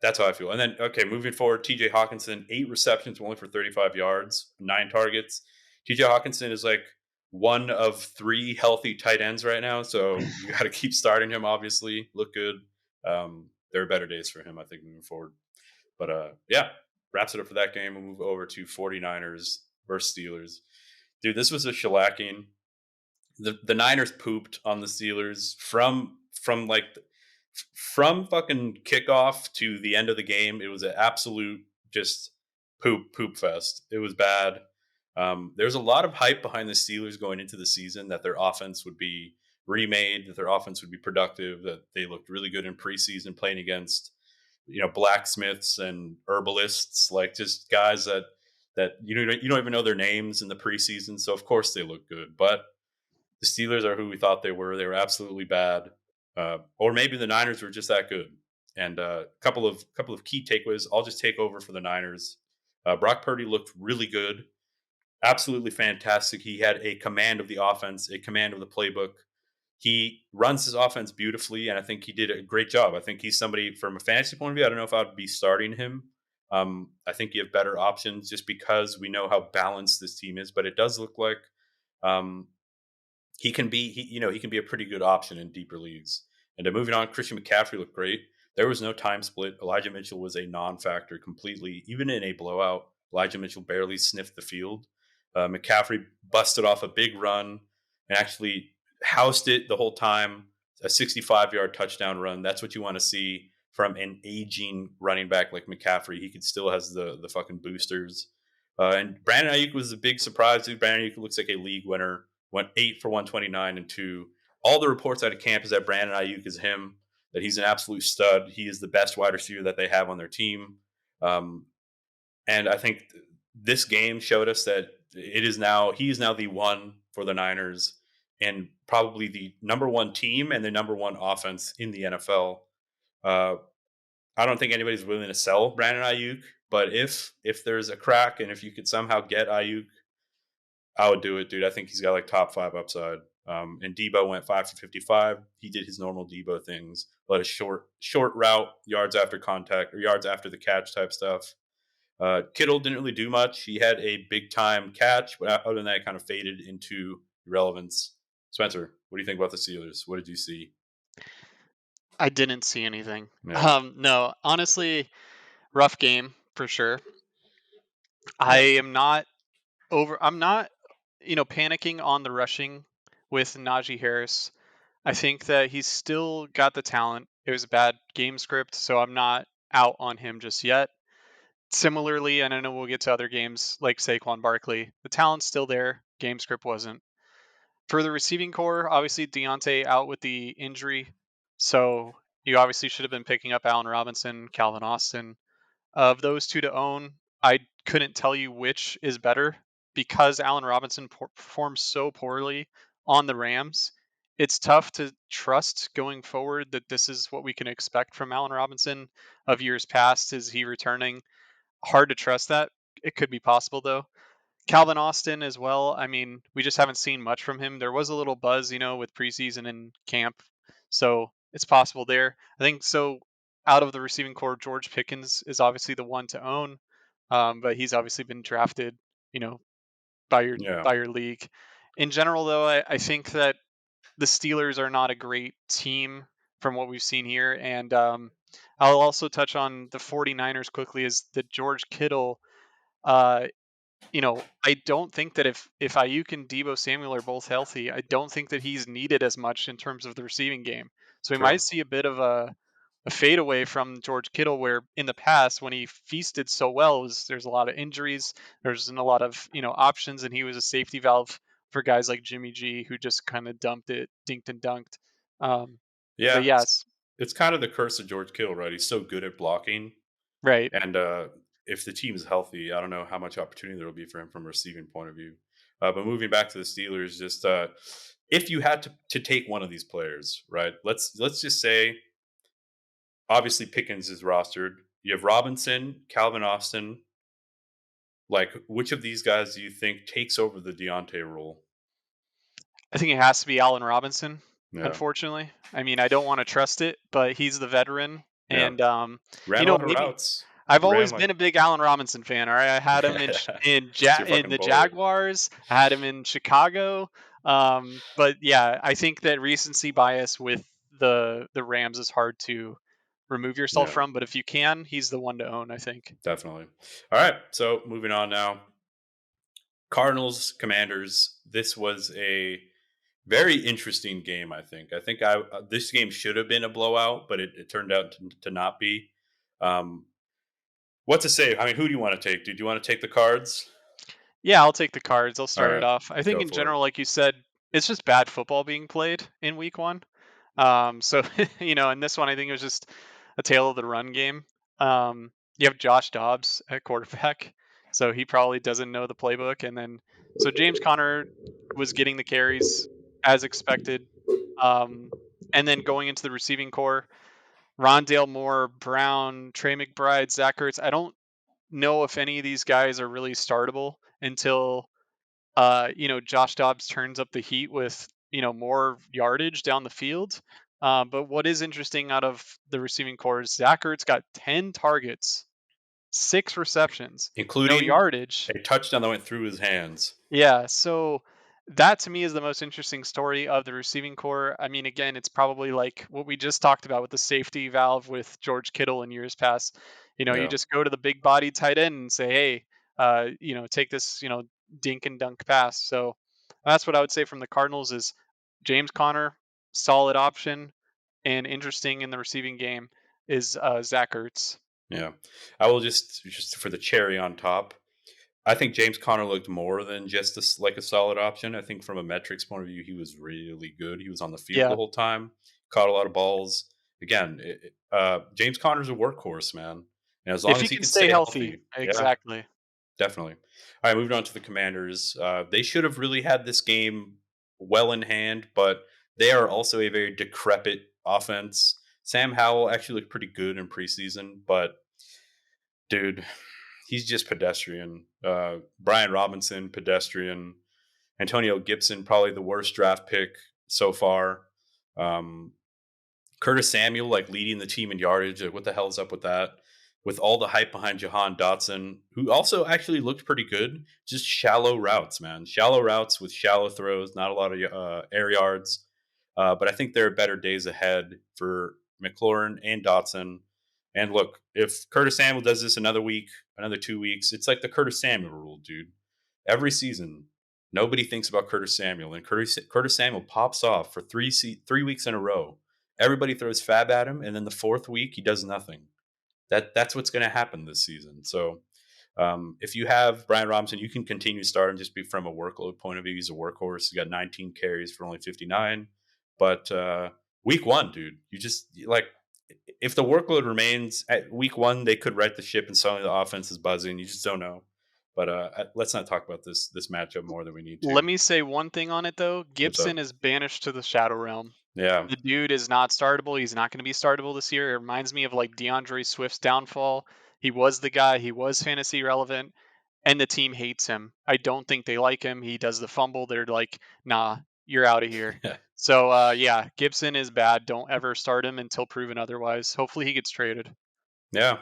[SPEAKER 1] That's how I feel. And then, okay, moving forward, TJ Hawkinson, 8 receptions, only for 35 yards, 9 targets. TJ Hawkinson is like one of 3 healthy tight ends right now. So you got to keep starting him, obviously. Look good. There are better days for him, I think, moving forward. But yeah, wraps it up for that game. We'll move over to 49ers versus Steelers. Dude, this was a shellacking. The Niners pooped on the Steelers from fucking kickoff to the end of the game. It was an absolute just poop fest. It was bad. There's a lot of hype behind the Steelers going into the season that their offense would be remade, that their offense would be productive, that they looked really good in preseason playing against blacksmiths and herbalists, like just guys that you don't even know their names in the preseason. So of course they look good, but the Steelers are who we thought they were. They were absolutely bad, or maybe the Niners were just that good. And a couple of key takeaways. I'll just take over for the Niners. Brock Purdy looked really good, absolutely fantastic. He had a command of the offense, a command of the playbook. He runs his offense beautifully, and I think he did a great job. I think he's somebody from a fantasy point of view. I don't know if I'd be starting him. I think you have better options just because we know how balanced this team is. But it does look like um, he can be a pretty good option in deeper leagues. And moving on, Christian McCaffrey looked great. There was no time split. Elijah Mitchell was a non-factor completely, even in a blowout. Elijah Mitchell barely sniffed the field. McCaffrey busted off a big run and actually housed it the whole time. A 65-yard touchdown run. That's what you want to see from an aging running back like McCaffrey. He still has the fucking boosters. And Brandon Ayuk was a big surprise. Dude, Brandon Ayuk looks like a league winner. Went 8 for 129 and 2. All the reports out of camp is that Brandon Ayuk is him, that he's an absolute stud. He is the best wide receiver that they have on their team. Um, and I think this game showed us that he is now the one for the Niners and probably the number one team and the number one offense in the NFL. Uh, I don't think anybody's willing to sell Brandon Ayuk, but if there's a crack and if you could somehow get Ayuk, I would do it, dude. I think he's got like top 5 upside. And Debo went 5 for 55. He did his normal Debo things, but a short route, yards after contact or yards after the catch type stuff. Kittle didn't really do much. He had a big time catch, but other than that, it kind of faded into irrelevance. Spencer, what do you think about the Steelers? What did you see?
[SPEAKER 2] I didn't see anything.
[SPEAKER 1] Yeah,
[SPEAKER 2] No, honestly, rough game for sure. I
[SPEAKER 1] yeah,
[SPEAKER 2] am not I'm not, panicking on the rushing with Najee Harris. I think that he's still got the talent. It was a bad game script, so I'm not out on him just yet. Similarly, and I know we'll get to other games like Saquon Barkley, the talent's still there. Game script wasn't. For the receiving core, obviously Deontay out with the injury, so you obviously should have been picking up Allen Robinson, Calvin Austin. Of those two to own, I couldn't tell you which is better because Allen Robinson performed so poorly on the Rams. It's tough to trust going forward that this is what we can expect from Allen Robinson of years past. Is he returning? Hard to trust that. It could be possible though. Calvin Austin as well. I mean, we just haven't seen much from him. There was a little buzz, with preseason and camp, so it's possible there. I think so. Out of the receiving core, George Pickens is obviously the one to own, but he's obviously been drafted, you know, by your
[SPEAKER 1] Yeah.
[SPEAKER 2] by your league. In general, though, I think that the Steelers are not a great team from what we've seen here, and I'll also touch on the 49ers quickly. Is that George Kittle? Uh, I don't think that if Ayuk and Debo Samuel are both healthy, I don't think that he's needed as much in terms of the receiving game. So we
[SPEAKER 1] True.
[SPEAKER 2] might see a bit of a fade away from George Kittle, where in the past when he feasted so well, there's a lot of injuries, there's a lot of options, and he was a safety valve for guys like Jimmy G, who just kind of dumped it, dinked and dunked. Um, but
[SPEAKER 1] Yeah.
[SPEAKER 2] yes,
[SPEAKER 1] It's kind of the curse of George Kittle, right? He's so good at blocking.
[SPEAKER 2] right.
[SPEAKER 1] And if the team is healthy, I don't know how much opportunity there will be for him from a receiving point of view. But moving back to the Steelers, just if you had to take one of these players, right? Let's just say, obviously Pickens is rostered. You have Robinson, Calvin Austin. Like, which of these guys do you think takes over the Deontay role?
[SPEAKER 2] I think it has to be Allen Robinson,
[SPEAKER 1] Yeah,
[SPEAKER 2] unfortunately. I mean, I don't want to trust it, but he's the veteran.
[SPEAKER 1] yeah.
[SPEAKER 2] And,
[SPEAKER 1] Ran a lot of
[SPEAKER 2] maybe
[SPEAKER 1] routes.
[SPEAKER 2] I've
[SPEAKER 1] He ran
[SPEAKER 2] always
[SPEAKER 1] like
[SPEAKER 2] been a big Allen Robinson fan. All right. I had him
[SPEAKER 1] it's your
[SPEAKER 2] in
[SPEAKER 1] fucking
[SPEAKER 2] the
[SPEAKER 1] boy.
[SPEAKER 2] Jaguars, I had him in Chicago. But yeah, I think that recency bias with the Rams is hard to remove yourself
[SPEAKER 1] Yeah,
[SPEAKER 2] from. But if you can, he's the one to own, I think.
[SPEAKER 1] definitely. All right, so moving on now. Cardinals, Commanders. This was a very interesting game. I think this game should have been a blowout, but it turned out to not be. Um, what to say? I mean, who do you want to take? Do you want to take the Cards?
[SPEAKER 2] Yeah, I'll take the Cards. I'll
[SPEAKER 1] All
[SPEAKER 2] start it
[SPEAKER 1] right,
[SPEAKER 2] off. I think
[SPEAKER 1] go
[SPEAKER 2] in
[SPEAKER 1] for it.
[SPEAKER 2] general, like you said, it's just bad football being played in week one. So in this one, I think it was just a tale of the run game. You have Josh Dobbs at quarterback, so he probably doesn't know the playbook, and then so James Conner was getting the carries as expected. Um, and then going into the receiving core, Rondale Moore, Brown, Trey McBride, Zach Ertz. I don't know if any of these guys are really startable until Josh Dobbs turns up the heat with, more yardage down the field. But what is interesting out of the receiving core is Zach Ertz got 10 targets, 6 receptions, no
[SPEAKER 1] Including
[SPEAKER 2] yardage.
[SPEAKER 1] a touchdown that went through his hands.
[SPEAKER 2] Yeah, so that to me is the most interesting story of the receiving core. I mean, again, it's probably like what we just talked about with the safety valve with George Kittle in years past. You
[SPEAKER 1] Yeah,
[SPEAKER 2] just go to the big body tight end and say, hey, take this, dink and dunk pass. So that's what I would say from the Cardinals is James Conner, solid option, and interesting in the receiving game is Zach Ertz.
[SPEAKER 1] yeah. I will just for the cherry on top. I think James Conner looked more than just like a solid option. I think from a metrics point of view, he was really good. He was on the field the
[SPEAKER 2] Yeah,
[SPEAKER 1] whole time, caught a lot of balls. Again, James Conner's a workhorse, man. And as long
[SPEAKER 2] if
[SPEAKER 1] as
[SPEAKER 2] he
[SPEAKER 1] he
[SPEAKER 2] can
[SPEAKER 1] can
[SPEAKER 2] stay
[SPEAKER 1] stay
[SPEAKER 2] healthy,
[SPEAKER 1] healthy, yeah,
[SPEAKER 2] exactly.
[SPEAKER 1] definitely. All right, moving on to the Commanders. They should have really had this game well in hand, but they are also a very decrepit offense. Sam Howell actually looked pretty good in preseason, but dude, he's just pedestrian. Brian Robinson, pedestrian. Antonio Gibson, probably the worst draft pick so far. Um, Curtis Samuel, like leading the team in yardage. Like, what the hell's up with that? With all the hype behind Jahan Dotson, who also actually looked pretty good. Just shallow routes, man. Shallow routes with shallow throws, not a lot of air yards. But I think there are better days ahead for McLaurin and Dotson. And look, if Curtis Samuel does this another week, another 2 weeks, it's like the Curtis Samuel rule, dude. Every season, nobody thinks about Curtis Samuel, and Curtis Samuel pops off for 3 weeks in a row. Everybody throws fab at him, and then the fourth week he does nothing. that's what's going to happen this season. So if you have Brian Robinson, you can continue starting just be from a workload point of view. He's a workhorse. He's got 19 carries for only 59. But week one, dude, you just like if the workload remains at week one, they could right the ship and suddenly the offense is buzzing. You just don't know. But let's not talk about this matchup more than we need
[SPEAKER 2] Let
[SPEAKER 1] to.
[SPEAKER 2] me say one thing on it though.
[SPEAKER 1] What's up?
[SPEAKER 2] Gibson is banished to the shadow realm.
[SPEAKER 1] Yeah,
[SPEAKER 2] The dude is not startable. He's not going to be startable this year. It reminds me of like DeAndre Swift's downfall. He was the guy. He was fantasy relevant, and the team hates him. I don't think they like him. He does the fumble. They're like, nah, you're out of here. So yeah, Gibson is bad. Don't ever start him until proven otherwise. Hopefully he gets traded.
[SPEAKER 1] yeah,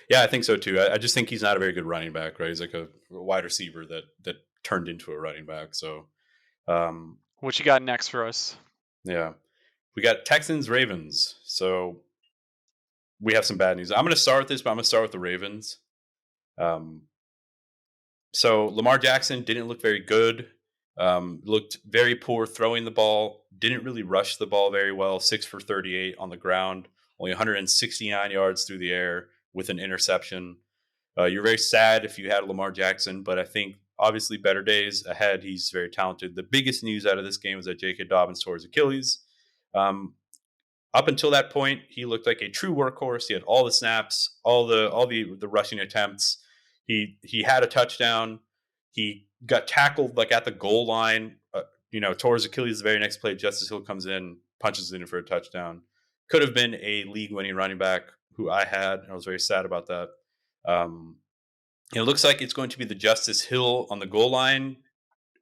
[SPEAKER 1] yeah. I think so too. I just think he's not a very good running back, right? He's like a wide receiver that turned into a running back. So
[SPEAKER 2] What you got next for us?
[SPEAKER 1] yeah, we got Texans Ravens. So we have some bad news. I'm going to start with this, but I'm going to start with the Ravens. So Lamar Jackson didn't look very good. Looked very poor throwing the ball. Didn't really rush the ball very well. 6 for 38 on the ground. Only 169 yards through the air with an interception. You're very sad if you had Lamar Jackson, but I think obviously better days ahead. He's very talented. The biggest news out of this game was that J.K. Dobbins tore his Achilles. Up until that point, he looked like a true workhorse. He had all the snaps, all the rushing attempts. He had a touchdown. He got tackled like at the goal line. Tore his Achilles the very next play. Justice Hill comes in, punches it in for a touchdown. Could have been a league-winning running back who I had. I was very sad about that. It looks like it's going to be the Justice Hill on the goal line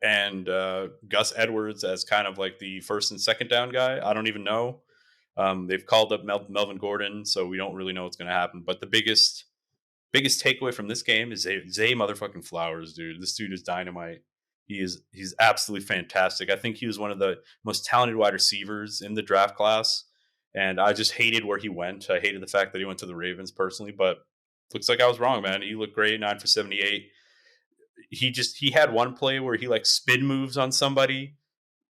[SPEAKER 1] and Gus Edwards as kind of like the first and second down guy. I don't even know. They've called up Melvin Gordon, so we don't really know what's going to happen. But the biggest takeaway from this game is Zay motherfucking Flowers, dude. This dude is dynamite. He's absolutely fantastic. I think he was one of the most talented wide receivers in the draft class, and I just hated where he went. I hated the fact that he went to the Ravens personally, but looks like I was wrong, man. He looked great, 9 for 78. He had one play where he like spin moves on somebody,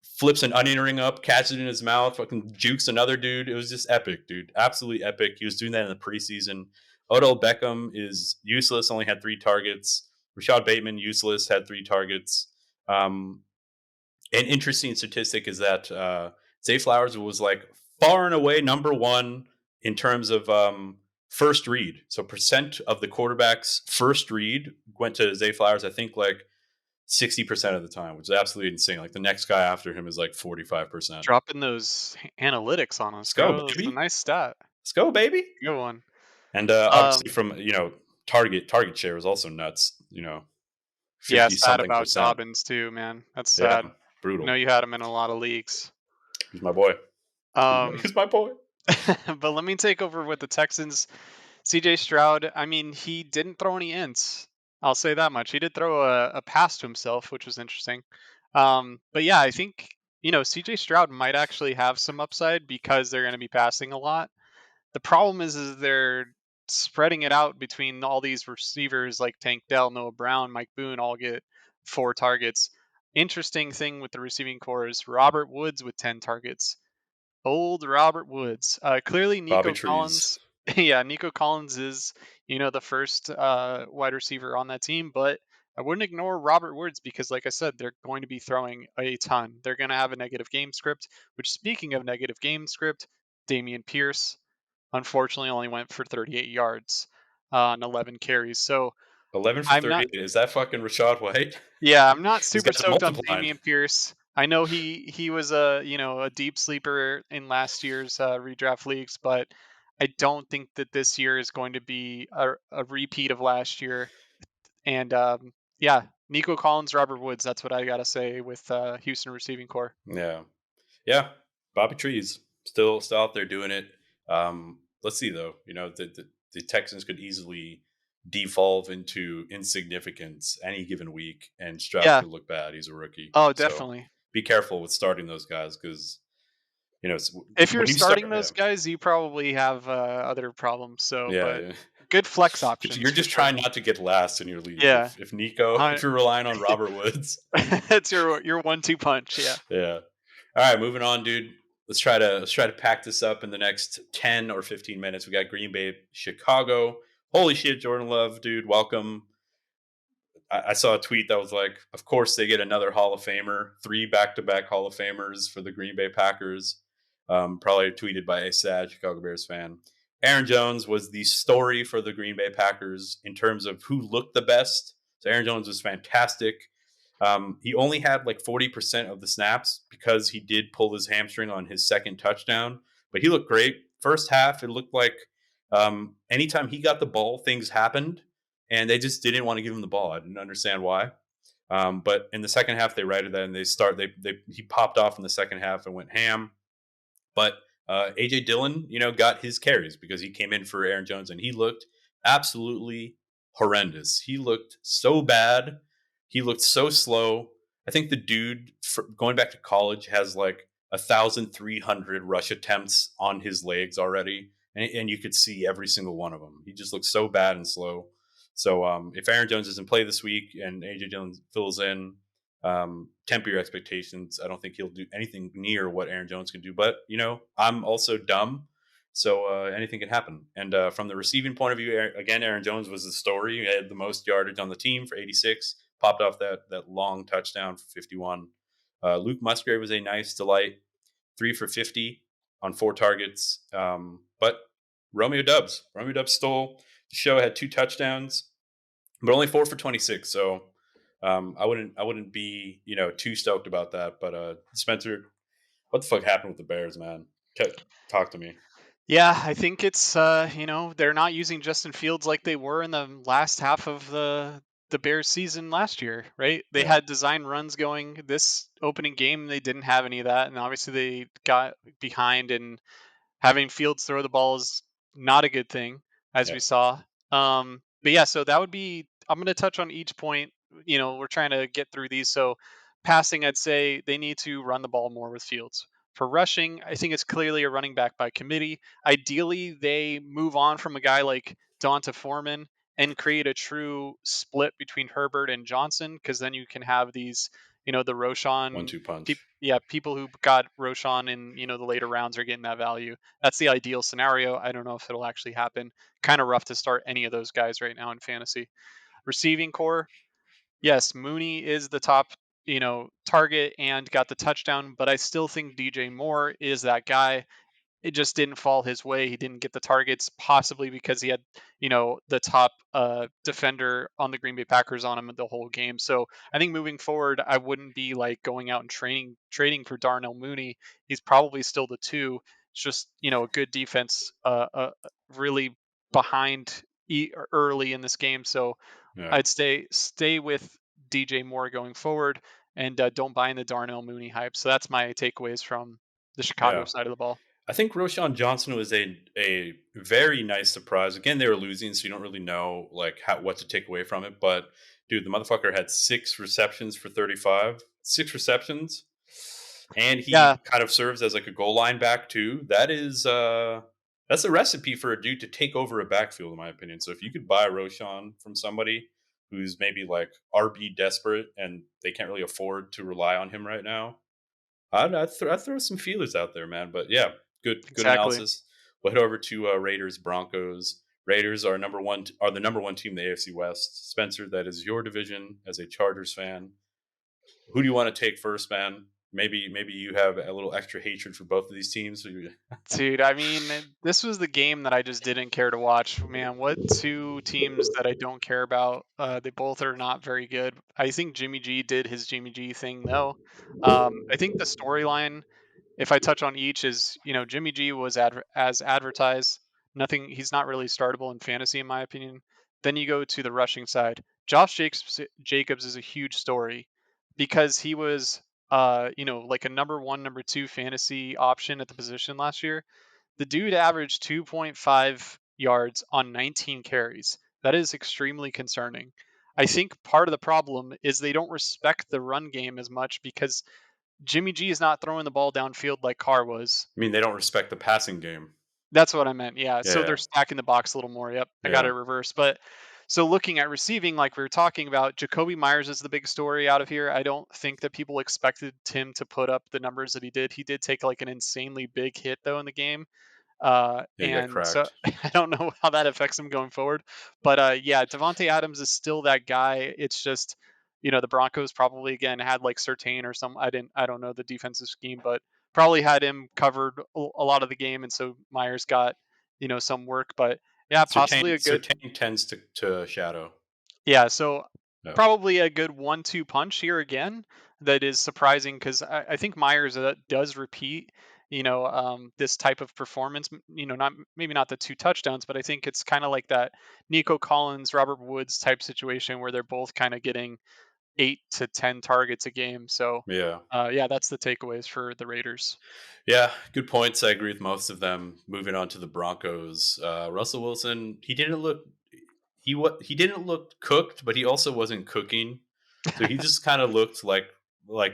[SPEAKER 1] flips an onion ring up, catches it in his mouth, fucking jukes another dude. It was just epic, dude. Absolutely epic. He was doing that in the preseason. Odell Beckham is useless, only had 3 targets. Rashad Bateman, useless, had 3 targets. An interesting statistic is that Zay Flowers was like far and away number one in terms of first read. So percent of the quarterback's first read went to Zay Flowers, I think like 60% of the time, which is absolutely insane. Like the next guy after him is like 45%.
[SPEAKER 2] Dropping those analytics on us,
[SPEAKER 1] Let's go,
[SPEAKER 2] bro. That's a
[SPEAKER 1] baby.
[SPEAKER 2] nice stat.
[SPEAKER 1] Let's go, baby.
[SPEAKER 2] Good one.
[SPEAKER 1] And obviously from, target share is also nuts, 50
[SPEAKER 2] sad
[SPEAKER 1] something
[SPEAKER 2] about
[SPEAKER 1] percent.
[SPEAKER 2] Dobbins too, man. That's
[SPEAKER 1] Yeah,
[SPEAKER 2] sad.
[SPEAKER 1] brutal.
[SPEAKER 2] I know you had him in a lot of leagues.
[SPEAKER 1] He's my boy. He's my boy.
[SPEAKER 2] But let me take over with the Texans. CJ Stroud, I mean, he didn't throw any ints. I'll say that much. He did throw a pass to himself, which was interesting. But yeah, I think, CJ Stroud might actually have some upside because they're going to be passing a lot. The problem is they're spreading it out between all these receivers like Tank Dell, Noah Brown, Mike Boone all get 4 targets. Interesting thing with the receiving core is Robert Woods with 10 targets. Old Robert Woods. Clearly
[SPEAKER 1] Bobby
[SPEAKER 2] Nico
[SPEAKER 1] Trees.
[SPEAKER 2] Collins. Yeah, Nico Collins is, the first wide receiver on that team, but I wouldn't ignore Robert Woods because, like I said, they're going to be throwing a ton. They're going to have a negative game script, which, speaking of negative game script, Damian Pierce, unfortunately, only went for 38 yards on 11 carries. So
[SPEAKER 1] 11 for
[SPEAKER 2] I'm not
[SPEAKER 1] 38. Is that fucking Rashad White?
[SPEAKER 2] yeah, I'm not
[SPEAKER 1] These
[SPEAKER 2] super
[SPEAKER 1] guys are
[SPEAKER 2] stoked on
[SPEAKER 1] multiplying.
[SPEAKER 2] Damian Pierce. I know he was a deep sleeper in last year's redraft leagues, but I don't think that this year is going to be a repeat of last year. And yeah, Nico Collins, Robert Woods. That's what I gotta say with Houston receiving core.
[SPEAKER 1] Yeah. Bobby Trees still out there doing it. Let's see though. The Texans could easily devolve into insignificance any given week, and Stroud
[SPEAKER 2] Yeah.
[SPEAKER 1] could look bad. He's a rookie.
[SPEAKER 2] Oh,
[SPEAKER 1] So
[SPEAKER 2] definitely.
[SPEAKER 1] be careful with starting those guys because
[SPEAKER 2] If you're
[SPEAKER 1] when you start,
[SPEAKER 2] starting those guys, you probably have other problems. So, but
[SPEAKER 1] yeah.
[SPEAKER 2] good flex
[SPEAKER 1] You're
[SPEAKER 2] options for
[SPEAKER 1] just
[SPEAKER 2] sure.
[SPEAKER 1] trying not to get last in your league.
[SPEAKER 2] Yeah.
[SPEAKER 1] If Nico, if you're relying on Robert Woods,
[SPEAKER 2] It's your 1-2 punch. Yeah.
[SPEAKER 1] yeah. All right, moving on, dude. let's try to pack this up in the next 10 or 15 minutes. We got Green Bay, Chicago. Holy shit, Jordan Love, dude, welcome. I saw a tweet that was like, of course they get another Hall of Famer, 3 back-to-back Hall of Famers for the Green Bay Packers. Probably tweeted by a sad Chicago Bears fan. Aaron Jones was the story for the Green Bay Packers in terms of who looked the best. So Aaron Jones was fantastic. He only had like 40% of the snaps because he did pull his hamstring on his second touchdown, but he looked great. First half, it looked like anytime he got the ball, things happened, and they just didn't want to give him the ball. I didn't understand why. But in the second half, they righted that, and he popped off in the second half and went ham. But AJ Dillon, got his carries because he came in for Aaron Jones, and he looked absolutely horrendous. He looked so bad. He looked so slow. I think the dude, going back to college, has like 1,300 rush attempts on his legs already, and you could see every single one of them. He just looks so bad and slow. So if Aaron Jones doesn't play this week and AJ Dillon fills in, temper your expectations. I don't think he'll do anything near what Aaron Jones can do. But I'm also dumb, so anything can happen. And from the receiving point of view, again, Aaron Jones was the story. He had the most yardage on the team for 86. Popped off that long touchdown for 51. Luke Musgrave was a nice delight, 3 for 50 on 4 targets. But Romeo Dubs stole the show. Had 2 touchdowns, but only 4 for 26. So I wouldn't be too stoked about that. But Spencer, what the fuck happened with the Bears, man? Talk to me.
[SPEAKER 2] Yeah, I think it's they're not using Justin Fields like they were in the last half of the Bears season last year, right? They
[SPEAKER 1] Yeah,
[SPEAKER 2] had design runs going. This opening game they didn't have any of that, and obviously they got behind, and having Fields throw the ball is not a good thing, as
[SPEAKER 1] yeah,
[SPEAKER 2] we saw. But yeah, so that would be. I'm going to touch on each point. We're trying to get through these. So, passing, I'd say they need to run the ball more with Fields. For rushing, I think it's clearly a running back by committee. Ideally, they move on from a guy like Donta Foreman and create a true split between Herbert and Johnson, because then you can have these, the
[SPEAKER 1] one
[SPEAKER 2] Roshan,
[SPEAKER 1] two punch.
[SPEAKER 2] people who got Roshan in, the later rounds are getting that value. That's the ideal scenario. I don't know if it'll actually happen. Kind of rough to start any of those guys right now in fantasy. Receiving core, yes, Mooney is the top, target and got the touchdown, but I still think DJ Moore is that guy. It just didn't fall his way. He didn't get the targets, possibly because he had, the top defender on the Green Bay Packers on him the whole game. So I think moving forward, I wouldn't be like going out and trading for Darnell Mooney. He's probably still the 2. It's just a good defense, really behind early in this game. So
[SPEAKER 1] Yeah,
[SPEAKER 2] I'd stay with DJ Moore going forward, and don't buy in the Darnell Mooney hype. So that's my takeaways from the Chicago
[SPEAKER 1] yeah.
[SPEAKER 2] side of the ball.
[SPEAKER 1] I think Roshan Johnson was a very nice surprise. Again, they were losing, so you don't really know like what to take away from it. But dude, the motherfucker had 6 receptions for 35. 6 receptions, and
[SPEAKER 2] Yeah,
[SPEAKER 1] he kind of serves as like a goal line back too. That's a recipe for a dude to take over a backfield, in my opinion. So if you could buy Roshan from somebody who's maybe like RB desperate and they can't really afford to rely on him right now, I'd throw some feelers out there, man. But yeah, good
[SPEAKER 2] exactly.
[SPEAKER 1] analysis. We'll head over to Raiders Broncos. Raiders are the number one team in the AFC West. Spencer, that is your division as a Chargers fan. Who do you want to take first, man? Maybe you have a little extra hatred for both of these teams.
[SPEAKER 2] Dude, I mean, this was the game that I just didn't care to watch. Man, what two teams that I don't care about? They both are not very good. I think Jimmy G did his Jimmy G thing though. I think the storyline, if I touch on each, is Jimmy G was as advertised. Nothing. He's not really startable in fantasy, in my opinion. Then you go to the rushing side. Jacobs is a huge story because he was, like a number 1, number 2 fantasy option at the position last year. The dude averaged 2.5 yards on 19 carries. That is extremely concerning. I think part of the problem is they don't respect the run game as much because Jimmy G is not throwing the ball downfield like Carr was.
[SPEAKER 1] I mean, they don't respect the passing game.
[SPEAKER 2] That's what I meant. Yeah. So
[SPEAKER 1] Yeah,
[SPEAKER 2] they're stacking the box a little more. Yep. I got it
[SPEAKER 1] yeah,
[SPEAKER 2] reversed. But So looking at receiving, like we were talking about, Jacoby Myers is the big story out of here. I don't think that people expected him to put up the numbers that he did. He did take like an insanely big hit though in the game.
[SPEAKER 1] Yeah, he got
[SPEAKER 2] And so
[SPEAKER 1] cracked.
[SPEAKER 2] I don't know how that affects him going forward. But yeah, Devontae Adams is still that guy. It's just, the Broncos probably again had like Surtain or some. I don't know the defensive scheme, but probably had him covered a lot of the game, and so Myers got some work. But yeah,
[SPEAKER 1] Certain
[SPEAKER 2] possibly a good.
[SPEAKER 1] Certain tends to shadow.
[SPEAKER 2] Yeah, so
[SPEAKER 1] Yeah.
[SPEAKER 2] probably a good 1-2 punch here again. That is surprising because I think Myers does repeat, this type of performance. Not maybe not the 2 touchdowns, but I think it's kind of like that Nico Collins, Robert Woods type situation where they're both kind of getting 8 to 10 targets a game. So,
[SPEAKER 1] Yeah.
[SPEAKER 2] yeah, that's the takeaways for the Raiders.
[SPEAKER 1] Yeah, good points. I agree with most of them. Moving on to the Broncos, Russell Wilson. He didn't look cooked, but he also wasn't cooking. So he just kind of looked like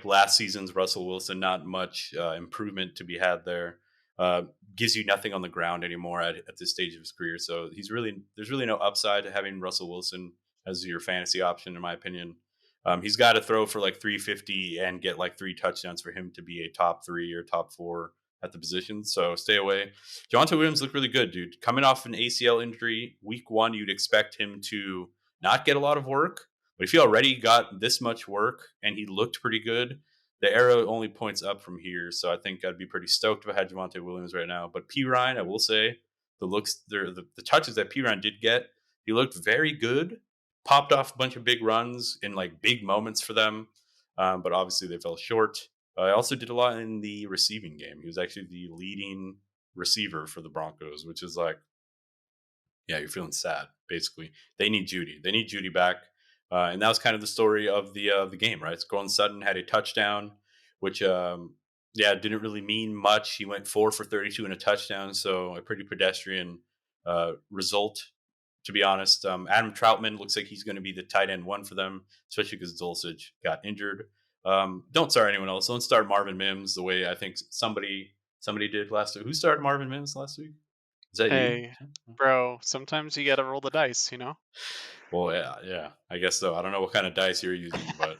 [SPEAKER 1] last season's Russell Wilson. Not much improvement to be had there. Uh, Gives you nothing on the ground anymore at this stage of his career. So there's really no upside to having Russell Wilson as your fantasy option, in my opinion. He's got to throw for like 350 and get like 3 touchdowns for him to be a top 3 or top 4 at the position. So stay away. Javonte Williams looked really good, dude. Coming off an ACL injury, week 1, you'd expect him to not get a lot of work. But if he already got this much work and he looked pretty good, the arrow only points up from here. So I think I'd be pretty stoked if I had Javonte Williams right now. But P. Ryan, I will say, the touches that P. Ryan did get, he looked very good. Popped off a bunch of big runs in like big moments for them, but obviously they fell short. I also did a lot in the receiving game. He was actually the leading receiver for the Broncos, which is like, yeah, you're feeling sad. Basically, they need Judy. They need Judy back, and that was kind of the story of the game, right? Gordon Sutton had a touchdown, which yeah, didn't really mean much. He went 4 for 32 and a touchdown, so a pretty pedestrian result, to be honest. Adam Troutman looks like he's going to be the tight end 1 for them, especially because Dulcich got injured. Don't start anyone else. Don't start Marvin Mims the way I think somebody did last week. Who started Marvin Mims last week? Is that you?
[SPEAKER 2] Hey, bro, sometimes you got to roll the dice.
[SPEAKER 1] Well, yeah. I guess so. I don't know what kind of dice you're using, but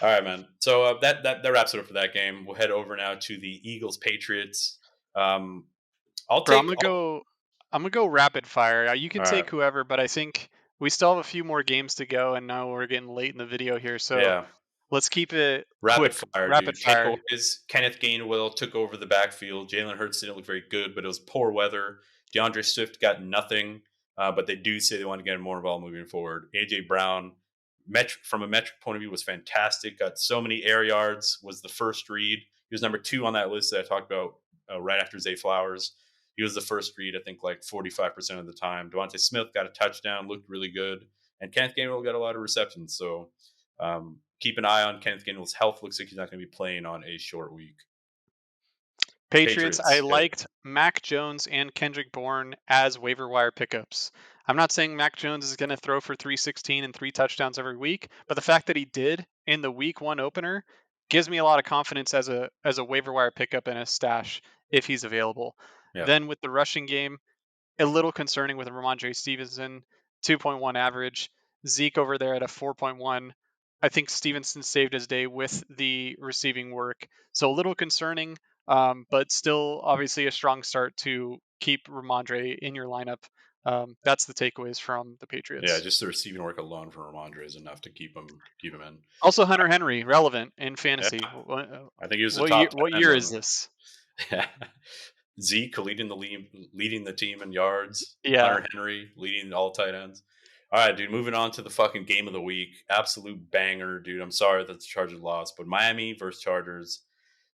[SPEAKER 1] all right, man. So that wraps it up for that game. We'll head over now to the Eagles Patriots. Um, I'll
[SPEAKER 2] Bro,
[SPEAKER 1] take.
[SPEAKER 2] I'm gonna go rapid fire. You can
[SPEAKER 1] All right.
[SPEAKER 2] take whoever, but I think we still have a few more games to go, and now we're getting late in the video here. So
[SPEAKER 1] Yeah.
[SPEAKER 2] let's keep it
[SPEAKER 1] Rapid
[SPEAKER 2] quick,
[SPEAKER 1] fire,
[SPEAKER 2] rapid
[SPEAKER 1] dude.
[SPEAKER 2] fire.
[SPEAKER 1] Takeaways. Kenneth Gainwell took over the backfield. Jalen Hurts didn't look very good, but it was poor weather. DeAndre Swift got nothing, but they do say they want to get him more involved moving forward. AJ Brown, from a metric point of view, was fantastic. Got so many air yards. Was the first read. He was number 2 on that list that I talked about right after Zay Flowers. He was the first read, I think, like 45% of the time. Devontae Smith got a touchdown, looked really good, and Kenneth Gainwell got a lot of receptions. So keep an eye on Kenneth Gainwell's health. Looks like he's not going to be playing on a short week.
[SPEAKER 2] Patriots, I
[SPEAKER 1] Patriots, hit it.
[SPEAKER 2] liked Mac Jones and Kendrick Bourne as waiver wire pickups. I'm not saying Mac Jones is going to throw for 316 and 3 touchdowns every week, but the fact that he did in the week 1 opener gives me a lot of confidence as a waiver wire pickup and a stash if he's available.
[SPEAKER 1] Yeah.
[SPEAKER 2] Then with the rushing game, a little concerning with Ramondre Stevenson, 2.1 average. Zeke over there at a 4.1. I think Stevenson saved his day with the receiving work. So a little concerning, but still obviously a strong start to keep Ramondre in your lineup. That's the takeaways from the
[SPEAKER 1] Yeah,
[SPEAKER 2] Patriots.
[SPEAKER 1] just the receiving work alone for Ramondre is enough to keep him in.
[SPEAKER 2] Also, Hunter Henry, relevant in
[SPEAKER 1] Yeah,
[SPEAKER 2] fantasy.
[SPEAKER 1] I think he was the
[SPEAKER 2] What year?
[SPEAKER 1] top
[SPEAKER 2] What
[SPEAKER 1] tight end
[SPEAKER 2] year
[SPEAKER 1] on
[SPEAKER 2] is this?
[SPEAKER 1] the. Zeke leading the team in yards.
[SPEAKER 2] Yeah,
[SPEAKER 1] Hunter Henry leading all tight ends. All right, dude. Moving on to the fucking game of the week. Absolute banger, dude. I'm sorry that the Chargers lost, but Miami versus Chargers,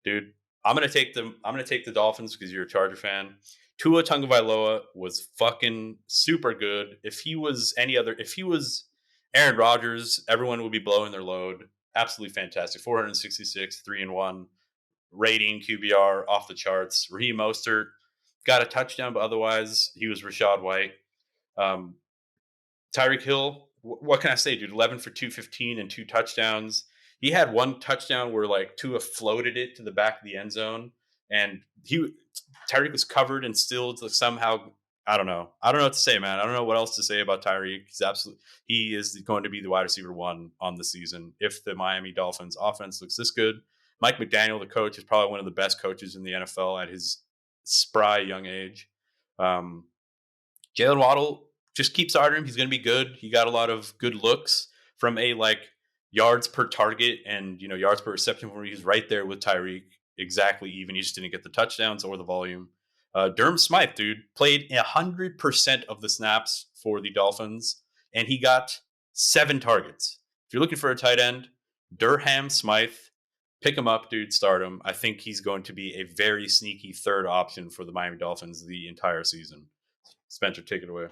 [SPEAKER 1] dude. I'm gonna take them. I'm gonna take the Dolphins because you're a Charger fan. Tua Tagovailoa was fucking super good. If he was Aaron Rodgers, everyone would be blowing their load. Absolutely fantastic. 466, 3-1 rating, QBR off the charts. Raheem Mostert got a touchdown, but otherwise he was Rashad White. Um, Tyreek Hill, what can I say, dude? 11 for 215 and 2 touchdowns. He had one touchdown where like Tua floated it to the back of the end zone, and Tyreek was covered and still somehow I don't know. I don't know what to say, man. I don't know what else to say about Tyreek. He is going to be the wide receiver one on the season if the Miami Dolphins offense looks this good. Mike McDaniel, the coach, is probably one of the best coaches in the NFL at his spry young age. Um, Jalen Waddle, just keep starting him. He's going to be good. He got a lot of good looks from a like yards per target and yards per reception where he's right there with Tyreek, exactly even. He just didn't get the touchdowns or the volume. Durham Smythe, dude, played 100% of the snaps for the Dolphins, and he got 7 targets. If you're looking for a tight end, Durham Smythe, pick him up, dude. Start him. I think he's going to be a very sneaky third option for the Miami Dolphins the entire season. Spencer, take it away.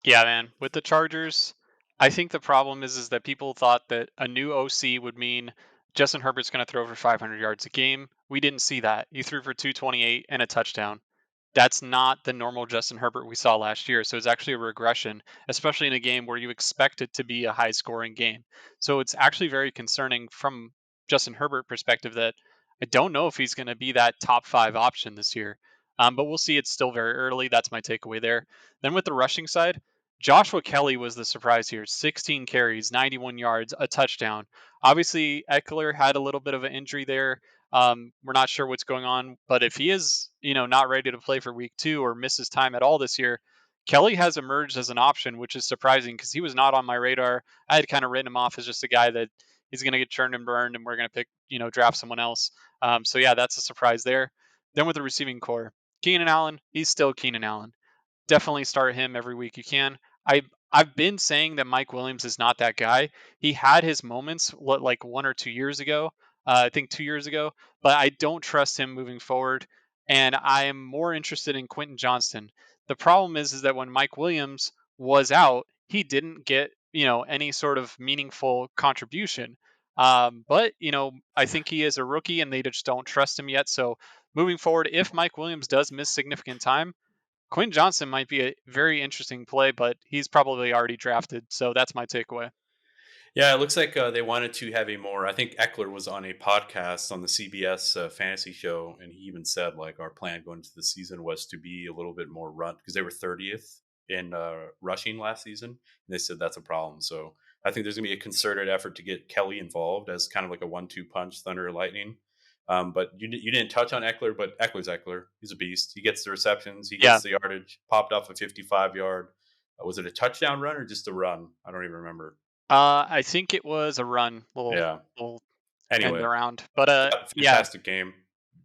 [SPEAKER 2] Yeah, man. With the Chargers, I think the problem is that people thought that a new OC would mean Justin Herbert's going to throw for 500 yards a game. We didn't see that. He threw for 228 and a touchdown. That's not the normal Justin Herbert we saw last year. So it's actually a regression, especially in a game where you expect it to be a high scoring game. So it's actually very concerning from Justin Herbert perspective that I don't know if he's going to be that top 5 option this year. But we'll see. It's still very early. That's my takeaway there. Then with the rushing side, Joshua Kelly was the surprise here. 16 carries, 91 yards, a touchdown. Obviously, Eckler had a little bit of an injury there. We're not sure what's going on, but if he is, not ready to play for week 2 or misses time at all this year, Kelly has emerged as an option, which is surprising because he was not on my radar. I had kind of written him off as just a guy that he's going to get churned and burned, and we're going to pick, draft someone else. So yeah, that's a surprise there. Then with the receiving core, Keenan Allen, he's still Keenan Allen. Definitely start him every week you can. I've been saying that Mike Williams is not that guy. He had his moments like 1 or 2 years ago. I think 2 years ago, but I don't trust him moving forward. And I am more interested in Quentin Johnston. The problem is that when Mike Williams was out, he didn't get any sort of meaningful contribution. But I think he is a rookie, and they just don't trust him yet. So moving forward, if Mike Williams does miss significant time, Quinn Johnson might be a very interesting play, but he's probably already drafted. So that's my takeaway.
[SPEAKER 1] Yeah, it looks like they wanted to have a more. I think Eckler was on a podcast on the CBS fantasy show, and he even said like our plan going into the season was to be a little bit more run because they were 30th in rushing last season, and they said that's a problem. So I think there's gonna be a concerted effort to get Kelly involved as kind of like a 1-2 punch, thunder or lightning. But you didn't touch on Eckler, but Eckler's Eckler. He's a beast. He gets the receptions, he
[SPEAKER 2] Yeah.
[SPEAKER 1] gets the yardage. Popped off a 55-yard. Was it a touchdown run or just a run? I don't even remember.
[SPEAKER 2] I think it was a run,
[SPEAKER 1] Yeah.
[SPEAKER 2] little end
[SPEAKER 1] Anyway,
[SPEAKER 2] around. But
[SPEAKER 1] yeah,
[SPEAKER 2] yeah,
[SPEAKER 1] fantastic game.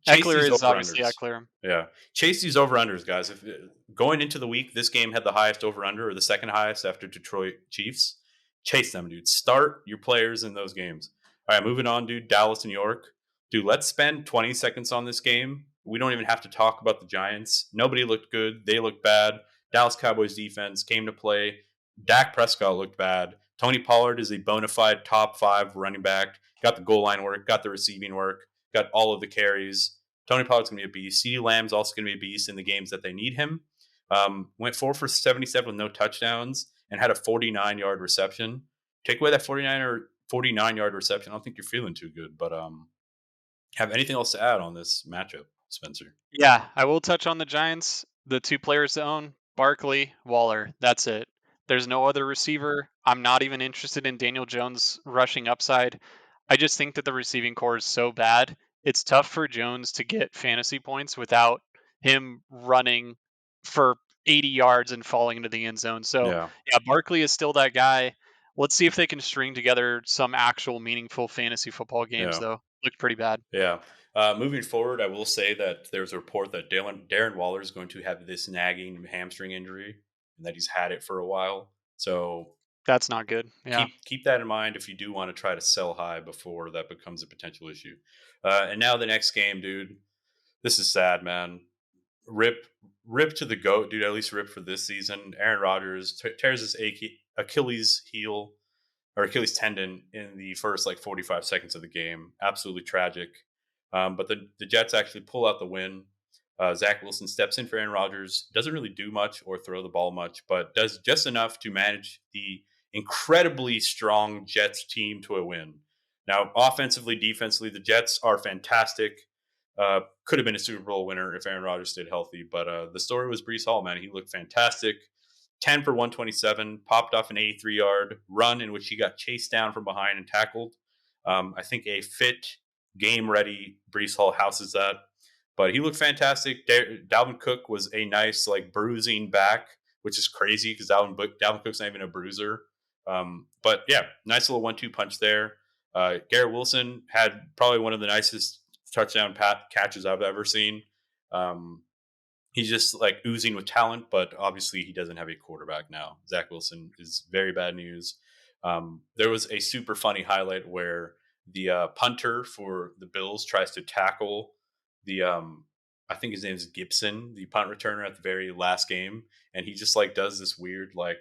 [SPEAKER 1] Chase
[SPEAKER 2] Eckler
[SPEAKER 1] these
[SPEAKER 2] is
[SPEAKER 1] over
[SPEAKER 2] obviously
[SPEAKER 1] unders.
[SPEAKER 2] Eckler.
[SPEAKER 1] Yeah, chase these over unders, guys. If going into the week, this game had the highest over under or the second highest after Detroit Chiefs. Chase them, dude. Start your players in those games. All right, moving on, dude. Dallas and York. Dude, let's spend 20 seconds on this game. We don't even have to talk about the Giants. Nobody looked good. They looked bad. Dallas Cowboys defense came to play. Dak Prescott looked bad. Tony Pollard is a bona fide top 5 running back. Got the goal line work, got the receiving work, got all of the carries. Tony Pollard's going to be a beast. CeeDee Lamb's also going to be a beast in the games that they need him. Went 4 for 77 with no touchdowns and had a 49-yard reception. Take away that 49-yard reception, I don't think you're feeling too good. But have anything else to add on this matchup, Spencer?
[SPEAKER 2] Yeah, I will touch on the Giants. The 2 players to own: Barkley, Waller. That's it. There's no other receiver. I'm not even interested in Daniel Jones rushing upside. I just think that the receiving core is so bad. It's tough for Jones to get fantasy points without him running for 80 yards and falling into the end zone. So,
[SPEAKER 1] Yeah,
[SPEAKER 2] yeah, Barkley is still that guy. Let's see if they can string together some actual meaningful fantasy football games,
[SPEAKER 1] yeah,
[SPEAKER 2] though. Looked pretty bad.
[SPEAKER 1] yeah. Moving forward, I will say that there's a report that Darren Waller is going to have this nagging hamstring injury and that he's had it for a while. So
[SPEAKER 2] That's not good. Yeah.
[SPEAKER 1] keep that in mind if you do want to try to sell high before that becomes a potential issue. And now the next game, dude. This is sad, man. Rip, rip to the goat, dude. At least rip for this season. Aaron Rodgers tears his Achilles heel or Achilles tendon in the first like 45 seconds of the game. Absolutely tragic. But the Jets actually pull out the win. Zach Wilson steps in for Aaron Rodgers. Doesn't really do much or throw the ball much, but does just enough to manage the incredibly strong Jets team to a win. Now, offensively, defensively, the Jets are fantastic. Could have been a Super Bowl winner if Aaron Rodgers stayed healthy. But the story was Brees Hall, man. He looked fantastic. 10 for 127, popped off an 83-yard run in which he got chased down from behind and tackled. I think a fit, game ready Brees Hall houses that. But he looked fantastic. Dalvin Cook was a nice, like, bruising back, which is crazy because Dalvin Cook's not even a bruiser. But yeah, nice little 1-2 punch there. Garrett Wilson had probably one of the nicest touchdown catches I've ever seen. Um, he's just like oozing with talent, but obviously he doesn't have a quarterback now. Zach Wilson is very bad news. There was a super funny highlight where the punter for the Bills tries to tackle the I think his name is Gibson, the punt returner at the very last game, and he just like does this weird like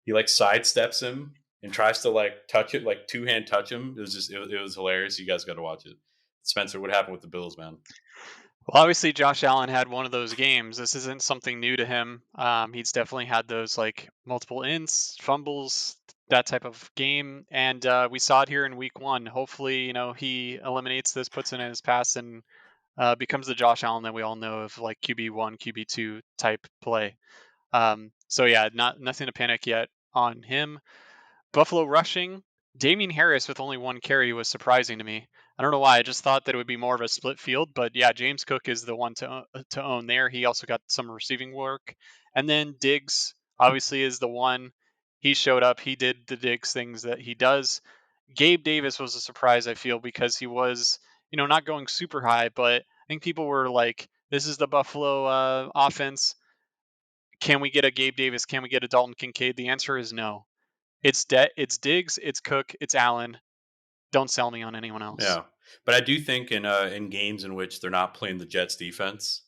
[SPEAKER 1] he like sidesteps him and tries to like touch it, like two-hand touch him. It was hilarious. You guys got to watch it. Spencer, what happened with the Bills, man?
[SPEAKER 2] Well, obviously, Josh Allen had one of those games. This isn't something new to him. He's definitely had those like multiple ints, fumbles, that type of game, and we saw it here in Week 1. Hopefully, he eliminates this, puts it in his pass, and becomes the Josh Allen that we all know of, like QB1, QB2 type play. So yeah, nothing to panic yet on him. Buffalo rushing, Damien Harris with only one carry was surprising to me. I don't know why. I just thought that it would be more of a split field, but yeah, James Cook is the one to own there. He also got some receiving work, and then Diggs obviously is the one. He showed up. He did the Diggs things that he does. Gabe Davis was a surprise. I feel because he was not going super high, but I think people were like, "This is the Buffalo offense. Can we get a Gabe Davis? Can we get a Dalton Kincaid?" The answer is no. It's Diggs, it's Cook, it's Allen. Don't sell me on anyone else.
[SPEAKER 1] Yeah, but I do think in games in which they're not playing the Jets defense,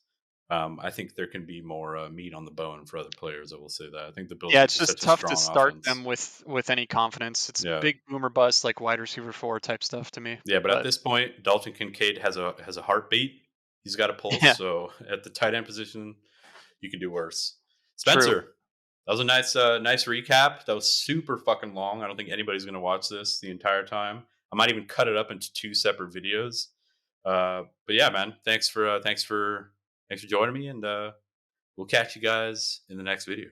[SPEAKER 1] I think there can be more meat on the bone for other players. I will say that. I think the Bills
[SPEAKER 2] Yeah,
[SPEAKER 1] are
[SPEAKER 2] it's
[SPEAKER 1] just
[SPEAKER 2] just
[SPEAKER 1] such a
[SPEAKER 2] tough to
[SPEAKER 1] strong
[SPEAKER 2] start
[SPEAKER 1] offense.
[SPEAKER 2] them with any confidence. It's
[SPEAKER 1] Yeah,
[SPEAKER 2] big boomer bust like wide receiver 4 type stuff to me.
[SPEAKER 1] yeah, but at
[SPEAKER 2] But
[SPEAKER 1] this point, Dalton Kincaid has a heartbeat. He's got a pulse.
[SPEAKER 2] yeah,
[SPEAKER 1] So at the tight end position, you could do worse.
[SPEAKER 2] true.
[SPEAKER 1] Spencer, that was a nice recap. That was super fucking long. I don't think anybody's gonna watch this the entire time. I might even cut it up into two separate videos. But yeah, man, thanks for joining me, and we'll catch you guys in the next video.